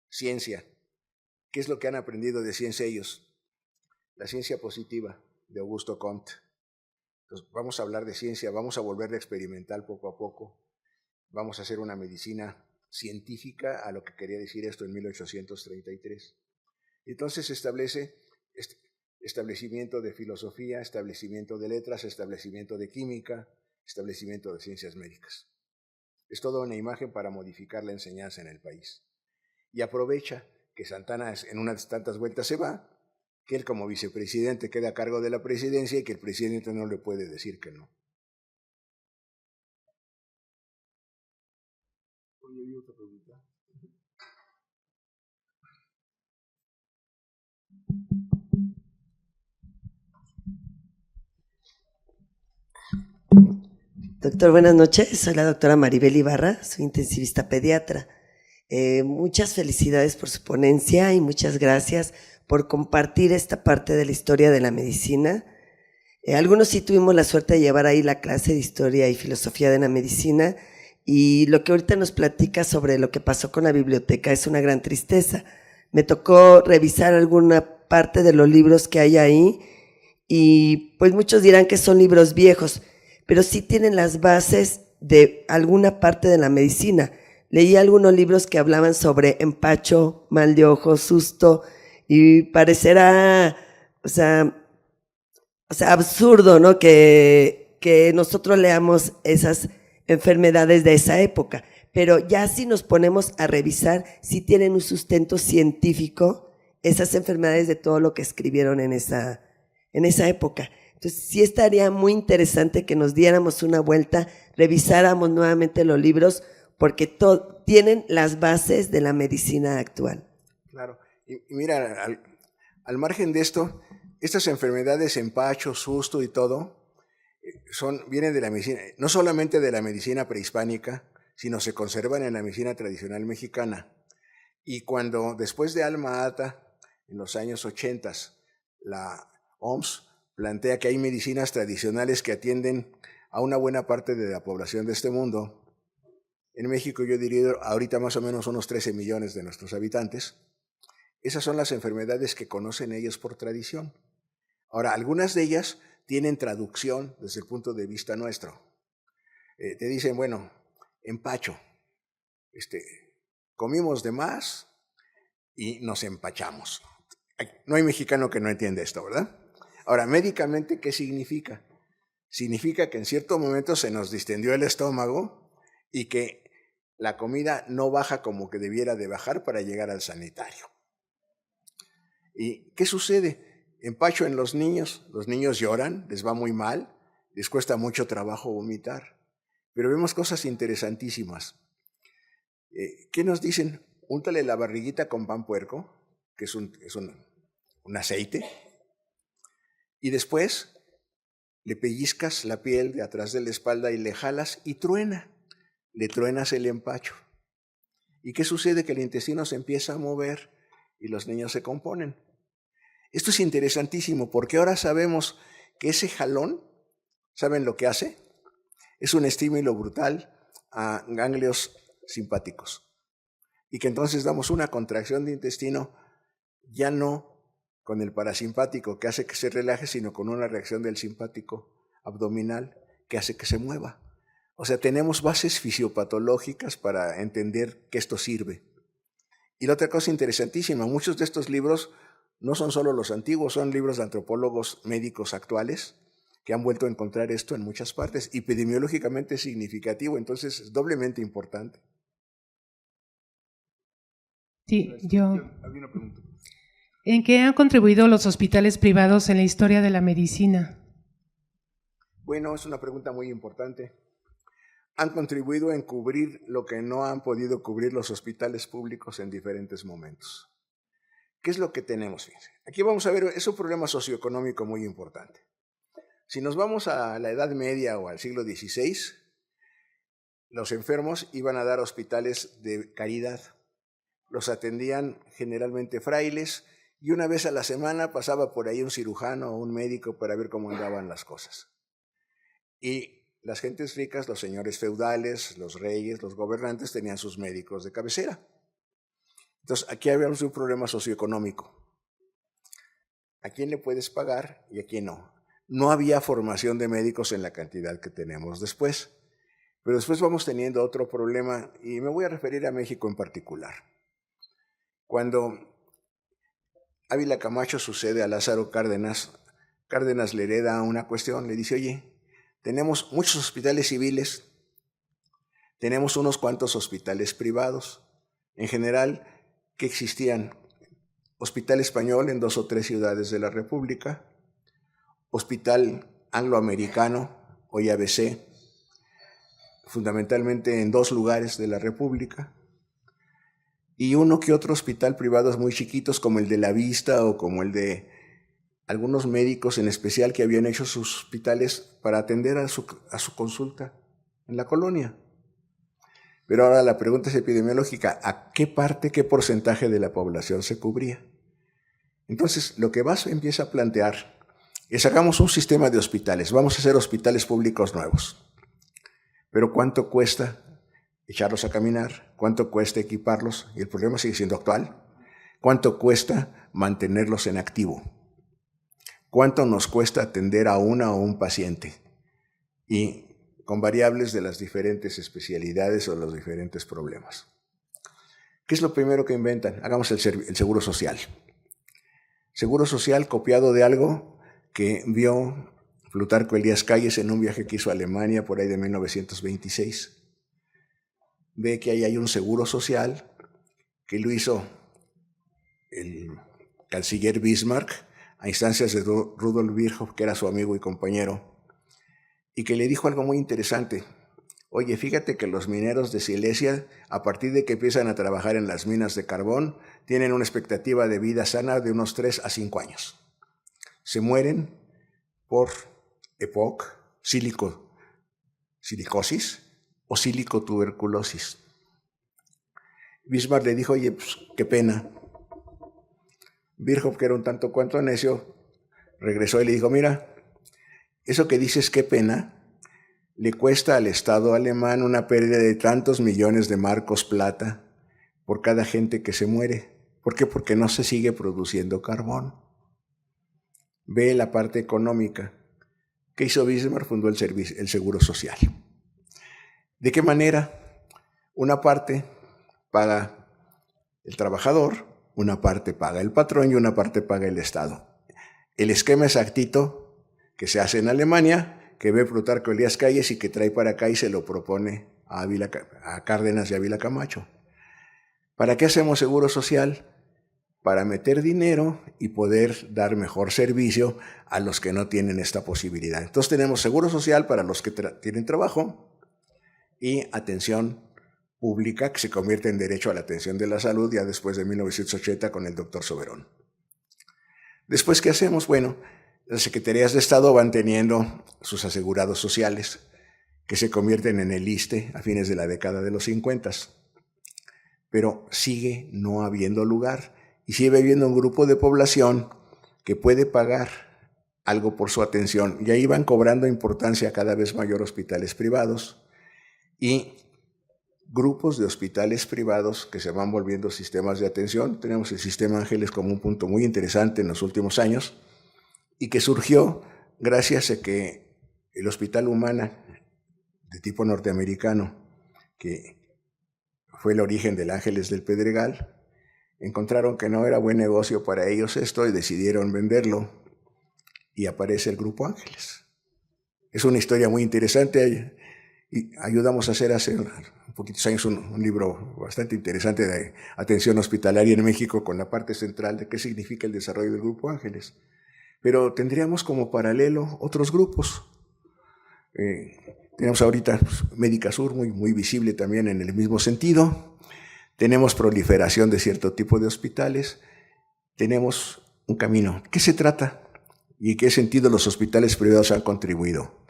Ciencia. ¿Qué es lo que han aprendido de ciencia ellos? La ciencia positiva de Augusto Comte. Entonces, vamos a hablar de ciencia, vamos a volverla experimental poco a poco, vamos a hacer una medicina científica, a lo que quería decir esto en 1833. Entonces se establece establecimiento de filosofía, establecimiento de letras, establecimiento de química, establecimiento de ciencias médicas. Es toda una imagen para modificar la enseñanza en el país. Y aprovecha que Santana en unas tantas vueltas se va, que él como vicepresidente queda a cargo de la presidencia y que el presidente no le puede decir que no. Otra pregunta. Doctor, buenas noches. Soy la doctora Maribel Ibarra, soy intensivista pediatra. Muchas felicidades por su ponencia y muchas gracias por compartir esta parte de la historia de la medicina. Algunos sí tuvimos la suerte de llevar ahí la clase de historia y filosofía de la medicina, y lo que ahorita nos platica sobre lo que pasó con la biblioteca es una gran tristeza. Me tocó revisar alguna parte de los libros que hay ahí y pues muchos dirán que son libros viejos, pero sí tienen las bases de alguna parte de la medicina. Leí algunos libros que hablaban sobre empacho, mal de ojo, susto, y parecerá, o sea, absurdo, ¿no? Que nosotros leamos esas enfermedades de esa época, pero ya si nos ponemos a revisar, si tienen un sustento científico esas enfermedades de todo lo que escribieron en esa época. Entonces sí estaría muy interesante que nos diéramos una vuelta, revisáramos nuevamente los libros, porque tienen las bases de la medicina actual. Claro, y mira, al margen de esto, estas enfermedades, empacho, susto y todo, vienen de la medicina, no solamente de la medicina prehispánica, sino se conservan en la medicina tradicional mexicana. Y cuando después de Alma Ata, en los años 80, la OMS plantea que hay medicinas tradicionales que atienden a una buena parte de la población de este mundo, en México yo diría ahorita más o menos unos 13 millones de nuestros habitantes, esas son las enfermedades que conocen ellos por tradición. Ahora, algunas de ellas tienen traducción desde el punto de vista nuestro. Te dicen, bueno, empacho, comimos de más y nos empachamos. No hay mexicano que no entienda esto, ¿verdad? Ahora, médicamente, ¿qué significa? Significa que en cierto momento se nos distendió el estómago y que la comida no baja como que debiera de bajar para llegar al sanitario. ¿Y qué sucede? Empacho en los niños lloran, les va muy mal, les cuesta mucho trabajo vomitar, pero vemos cosas interesantísimas. ¿Qué nos dicen? Úntale la barriguita con pan puerco, que es un aceite, y después le pellizcas la piel de atrás de la espalda y le jalas y truena, le truenas el empacho. ¿Y qué sucede? Que el intestino se empieza a mover y los niños se componen. Esto es interesantísimo porque ahora sabemos que ese jalón, ¿saben lo que hace? Es un estímulo brutal a ganglios simpáticos. Y que entonces damos una contracción de intestino ya no con el parasimpático que hace que se relaje, sino con una reacción del simpático abdominal que hace que se mueva. O sea, tenemos bases fisiopatológicas para entender que esto sirve. Y la otra cosa interesantísima, muchos de estos libros no son solo los antiguos, son libros de antropólogos médicos actuales que han vuelto a encontrar esto en muchas partes. Epidemiológicamente es significativo, entonces es doblemente importante. Sí, yo. Había una pregunta. ¿En qué han contribuido los hospitales privados en la historia de la medicina? Bueno, es una pregunta muy importante. Han contribuido en cubrir lo que no han podido cubrir los hospitales públicos en diferentes momentos. ¿Qué es lo que tenemos? Fíjense. Aquí vamos a ver, es un problema socioeconómico muy importante. Si nos vamos a la Edad Media o al siglo XVI, los enfermos iban a dar hospitales de caridad. Los atendían generalmente frailes y una vez a la semana pasaba por ahí un cirujano o un médico para ver cómo andaban las cosas. Y las gentes ricas, los señores feudales, los reyes, los gobernantes tenían sus médicos de cabecera. Entonces aquí habíamos un problema socioeconómico. ¿A quién le puedes pagar y a quién no? No había formación de médicos en la cantidad que tenemos después. Pero después vamos teniendo otro problema y me voy a referir a México en particular. Cuando Ávila Camacho sucede a Lázaro Cárdenas, Cárdenas le hereda una cuestión, le dice, oye, tenemos muchos hospitales civiles, tenemos unos cuantos hospitales privados. En general, que existían Hospital Español en 2 o 3 ciudades de la República, Hospital Angloamericano, hoy ABC, fundamentalmente en 2 lugares de la República, y uno que otro hospital privados muy chiquitos como el de La Vista o como el de algunos médicos en especial que habían hecho sus hospitales para atender a su consulta en la colonia. Pero ahora la pregunta es epidemiológica, ¿a qué parte, qué porcentaje de la población se cubría? Entonces, lo que Basso empieza a plantear es hagamos un sistema de hospitales, vamos a hacer hospitales públicos nuevos. Pero ¿cuánto cuesta echarlos a caminar? ¿Cuánto cuesta equiparlos? Y el problema sigue siendo actual. ¿Cuánto cuesta mantenerlos en activo? ¿Cuánto nos cuesta atender a una o un paciente? Y con variables de las diferentes especialidades o los diferentes problemas. ¿Qué es lo primero que inventan? Hagamos el seguro social. Seguro social copiado de algo que vio Plutarco Elías Calles en un viaje que hizo a Alemania por ahí de 1926. Ve que ahí hay un seguro social que lo hizo el canciller Bismarck a instancias de Rudolf Virchow, que era su amigo y compañero, y que le dijo algo muy interesante. Oye, fíjate que los mineros de Silesia, a partir de que empiezan a trabajar en las minas de carbón, tienen una expectativa de vida sana de unos 3 a 5 años. Se mueren por EPOC, silicosis o silicotuberculosis. Bismarck le dijo, oye, pues qué pena. Virchow, que era un tanto cuanto necio, regresó y le dijo, mira, eso que dices qué pena, le cuesta al Estado alemán una pérdida de tantos millones de marcos plata por cada gente que se muere. ¿Por qué? Porque no se sigue produciendo carbón. Ve la parte económica. ¿Qué hizo Bismarck? Fundó el Seguro Social. ¿De qué manera? Una parte paga el trabajador, una parte paga el patrón y una parte paga el Estado. El esquema exactito que se hace en Alemania, que ve Plutarco Elías Calles y que trae para acá y se lo propone a Cárdenas y Ávila Camacho. ¿Para qué hacemos seguro social? Para meter dinero y poder dar mejor servicio a los que no tienen esta posibilidad. Entonces tenemos seguro social para los que tienen trabajo y atención pública que se convierte en derecho a la atención de la salud ya después de 1980 con el doctor Soberón. Después, ¿qué hacemos? Bueno, las secretarías de Estado van teniendo sus asegurados sociales, que se convierten en el ISSSTE a fines de la década de los 50. Pero sigue no habiendo lugar y sigue habiendo un grupo de población que puede pagar algo por su atención. Y ahí van cobrando importancia cada vez mayor hospitales privados y grupos de hospitales privados que se van volviendo sistemas de atención. Tenemos el Sistema Ángeles como un punto muy interesante en los últimos años y que surgió gracias a que el Hospital Humana de tipo norteamericano, que fue el origen del Ángeles del Pedregal, encontraron que no era buen negocio para ellos esto y decidieron venderlo y aparece el Grupo Ángeles. Es una historia muy interesante y ayudamos a hacer hace poquitos años un libro bastante interesante de atención hospitalaria en México con la parte central de qué significa el desarrollo del Grupo Ángeles. Pero tendríamos como paralelo otros grupos. Tenemos ahorita Médica Sur, muy visible también en el mismo sentido. Tenemos proliferación de cierto tipo de hospitales. Tenemos un camino. ¿Qué se trata? ¿Y en qué sentido los hospitales privados han contribuido?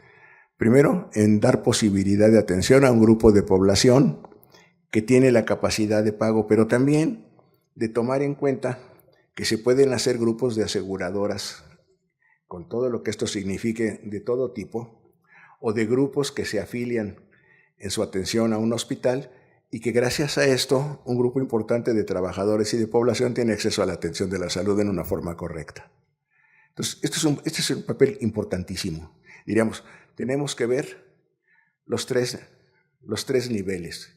Primero, en dar posibilidad de atención a un grupo de población que tiene la capacidad de pago, pero también de tomar en cuenta que se pueden hacer grupos de aseguradoras con todo lo que esto signifique de todo tipo, o de grupos que se afilian en su atención a un hospital y que gracias a esto un grupo importante de trabajadores y de población tiene acceso a la atención de la salud en una forma correcta. Entonces, este es un papel importantísimo. Diríamos, tenemos que ver los tres niveles.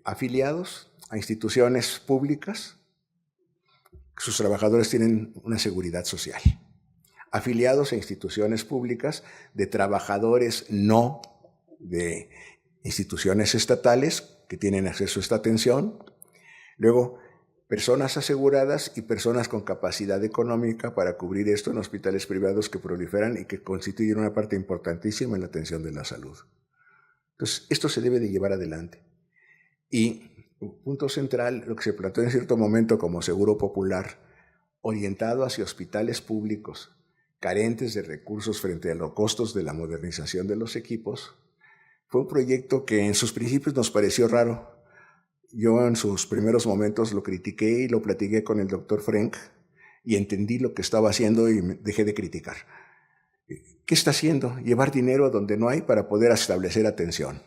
Afiliados a instituciones públicas, sus trabajadores tienen una seguridad social. Afiliados a instituciones públicas de trabajadores no de instituciones estatales que tienen acceso a esta atención. Luego, personas aseguradas y personas con capacidad económica para cubrir esto en hospitales privados que proliferan y que constituyen una parte importantísima en la atención de la salud. Entonces, esto se debe de llevar adelante. Y un punto central, lo que se planteó en cierto momento como seguro popular, orientado hacia hospitales públicos, carentes de recursos frente a los costos de la modernización de los equipos, fue un proyecto que en sus principios nos pareció raro. Yo en sus primeros momentos lo critiqué y lo platiqué con el doctor Frenk y entendí lo que estaba haciendo y dejé de criticar. ¿Qué está haciendo? Llevar dinero a donde no hay para poder establecer atención.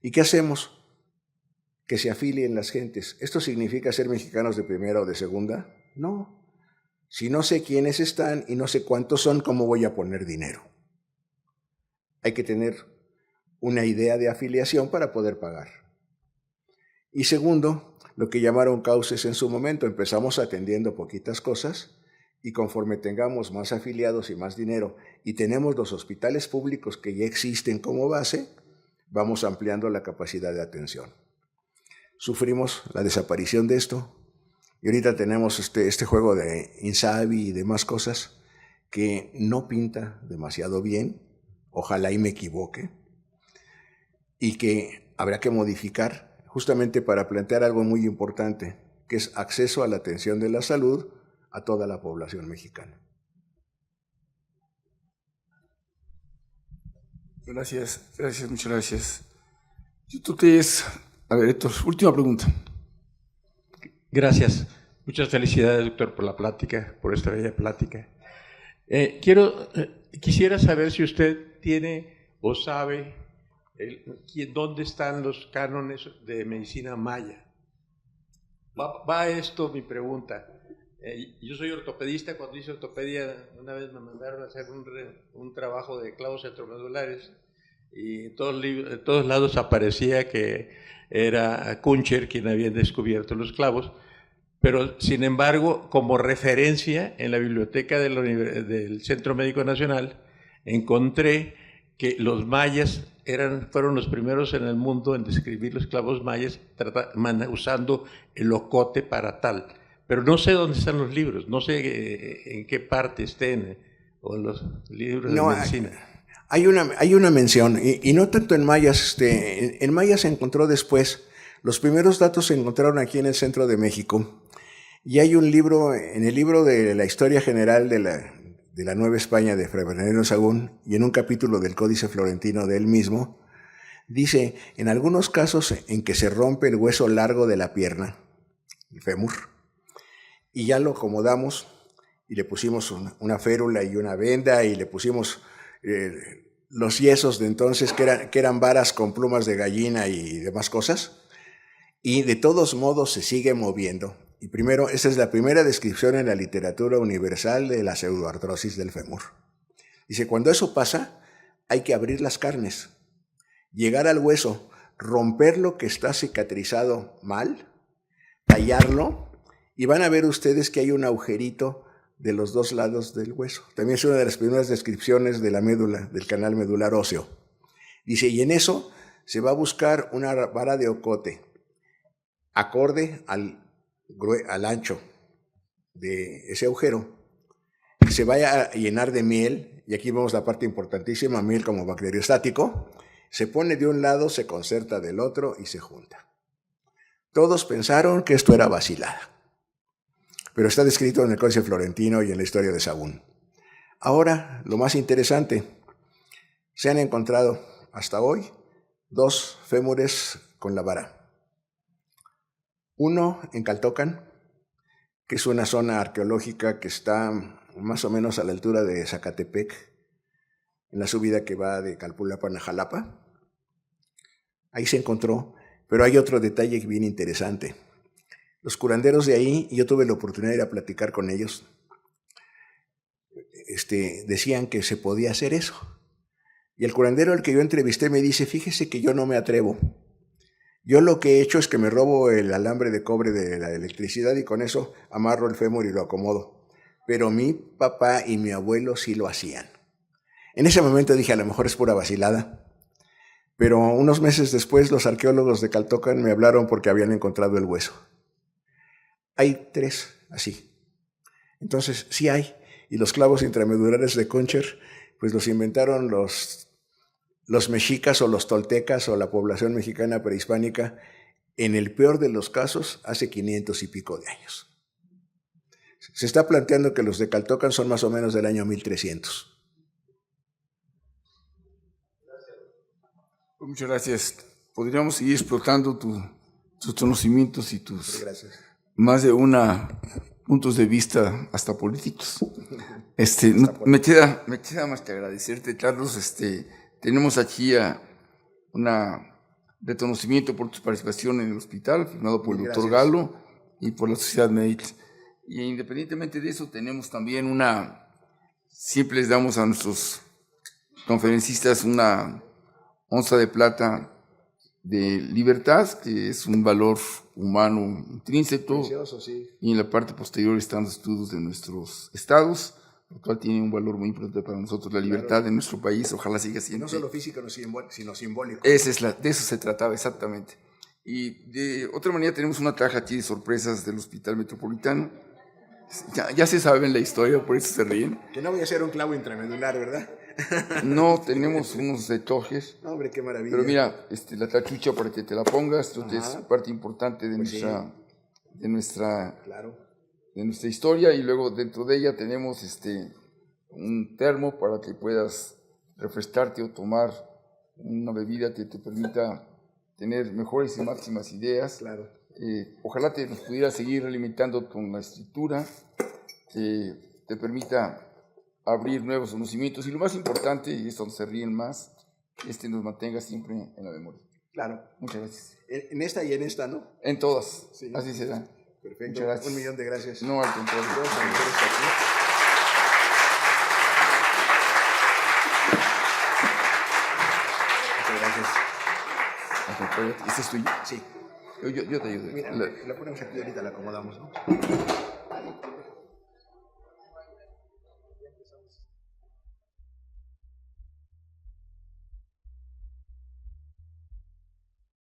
¿Y qué hacemos? Que se afilien las gentes. ¿Esto significa ser mexicanos de primera o de segunda? No. Si no sé quiénes están y no sé cuántos son, ¿cómo voy a poner dinero? Hay que tener una idea de afiliación para poder pagar. Y segundo, lo que llamaron cauces en su momento. Empezamos atendiendo poquitas cosas y conforme tengamos más afiliados y más dinero y tenemos los hospitales públicos que ya existen como base, vamos ampliando la capacidad de atención. Sufrimos la desaparición de esto. Y ahorita tenemos este juego de Insabi y demás cosas que no pinta demasiado bien, ojalá y me equivoque, y que habrá que modificar justamente para plantear algo muy importante, que es acceso a la atención de la salud a toda la población mexicana. Gracias, muchas gracias. A ver, Héctor, última pregunta. Gracias. Muchas felicidades, doctor, por la plática, por esta bella plática. Quisiera saber si usted tiene o sabe dónde están los cánones de medicina maya. Va a esto mi pregunta. Yo soy ortopedista. Cuando hice ortopedia, una vez me mandaron a hacer un trabajo de clavos centromedulares y en todos lados aparecía que era Kuncher quien había descubierto los clavos, pero sin embargo, como referencia en la biblioteca del Centro Médico Nacional, encontré que los mayas fueron los primeros en el mundo en describir los clavos mayas usando el ocote para tal. Pero no sé dónde están los libros, no sé en qué parte estén, o los libros de medicina. Hay una mención, y no tanto en mayas. En mayas se encontró después. Los primeros datos se encontraron aquí en el centro de México. Y hay un libro, en el libro de la Historia General de de la Nueva España de Fray Bernardino Sahagún y en un capítulo del Códice Florentino de él mismo, dice, en algunos casos en que se rompe el hueso largo de la pierna, el fémur, y ya lo acomodamos y le pusimos una férula y una venda y le pusimos los yesos de entonces que eran varas con plumas de gallina y demás cosas, y de todos modos se sigue moviendo. Y primero, esa es la primera descripción en la literatura universal de la pseudoartrosis del fémur. Dice, cuando eso pasa, hay que abrir las carnes, llegar al hueso, romper lo que está cicatrizado mal, tallarlo, y van a ver ustedes que hay un agujerito de los dos lados del hueso. También es una de las primeras descripciones de la médula, del canal medular óseo. Dice, y en eso se va a buscar una vara de ocote, acorde al ancho de ese agujero, que se vaya a llenar de miel, y aquí vemos la parte importantísima, miel como bacteriostático, se pone de un lado, se concerta del otro y se junta. Todos pensaron que esto era vacilada, pero está descrito en el Códice Florentino y en la historia de Sahagún. Ahora, lo más interesante, se han encontrado hasta hoy 2 fémures con la vara. Uno en Caltocan, que es una zona arqueológica que está más o menos a la altura de Zacatepec, en la subida que va de Calpulapan a Jalapa. Ahí se encontró, pero hay otro detalle bien interesante. Los curanderos de ahí, yo tuve la oportunidad de ir a platicar con ellos, decían que se podía hacer eso. Y el curandero al que yo entrevisté me dice, fíjese que yo no me atrevo. Yo lo que he hecho es que me robo el alambre de cobre de la electricidad y con eso amarro el fémur y lo acomodo. Pero mi papá y mi abuelo sí lo hacían. En ese momento dije, a lo mejor es pura vacilada. Pero unos meses después los arqueólogos de Caltocan me hablaron porque habían encontrado el hueso. Hay 3 así. Entonces, sí hay. Y los clavos intramedulares de Concher, pues los inventaron los mexicas o los toltecas o la población mexicana prehispánica, en el peor de los casos, hace 500 y pico de años. Se está planteando que los de Caltocan son más o menos del año 1300. Muchas gracias. Podríamos seguir explotando tus conocimientos y tus más de puntos de vista hasta políticos. Me queda más que agradecerte, Carlos. Tenemos aquí un reconocimiento por tu participación en el hospital, firmado por el doctor Galo y por la Sociedad Médica. Y independientemente de eso, tenemos también siempre les damos a nuestros conferencistas una onza de plata de libertad, que es un valor humano intrínseco. Precioso, sí. Y en la parte posterior están los estudios de nuestros estados, lo cual tiene un valor muy importante para nosotros, la libertad de nuestro país, ojalá siga siendo. No solo físico, sino simbólico. De eso se trataba, exactamente. Y de otra manera tenemos una caja aquí de sorpresas del Hospital Metropolitano. Ya se sabe en la historia, por eso se ríen. Que no voy a hacer un clavo intramedular, ¿verdad? No, tenemos unos retojes. Hombre, qué maravilla. Pero mira, la tachucha para que te la pongas, esto es parte importante de nuestra historia, y luego dentro de ella tenemos un termo para que puedas refrescarte o tomar una bebida que te permita tener mejores y máximas ideas. Claro. Ojalá nos pudiera seguir alimentando con la escritura que te permita abrir nuevos conocimientos, y lo más importante, y es donde se ríen más, nos mantenga siempre en la memoria. Claro. Muchas gracias. En esta y en esta, ¿no? En todas. Sí. Así será. Perfecto. Muchas gracias. 1.000.000 de gracias. No, al contrario. Muchas gracias. ¿Este es tuyo? Sí. Yo te ayudo. Mira, la ponemos aquí ahorita, la acomodamos, ¿no?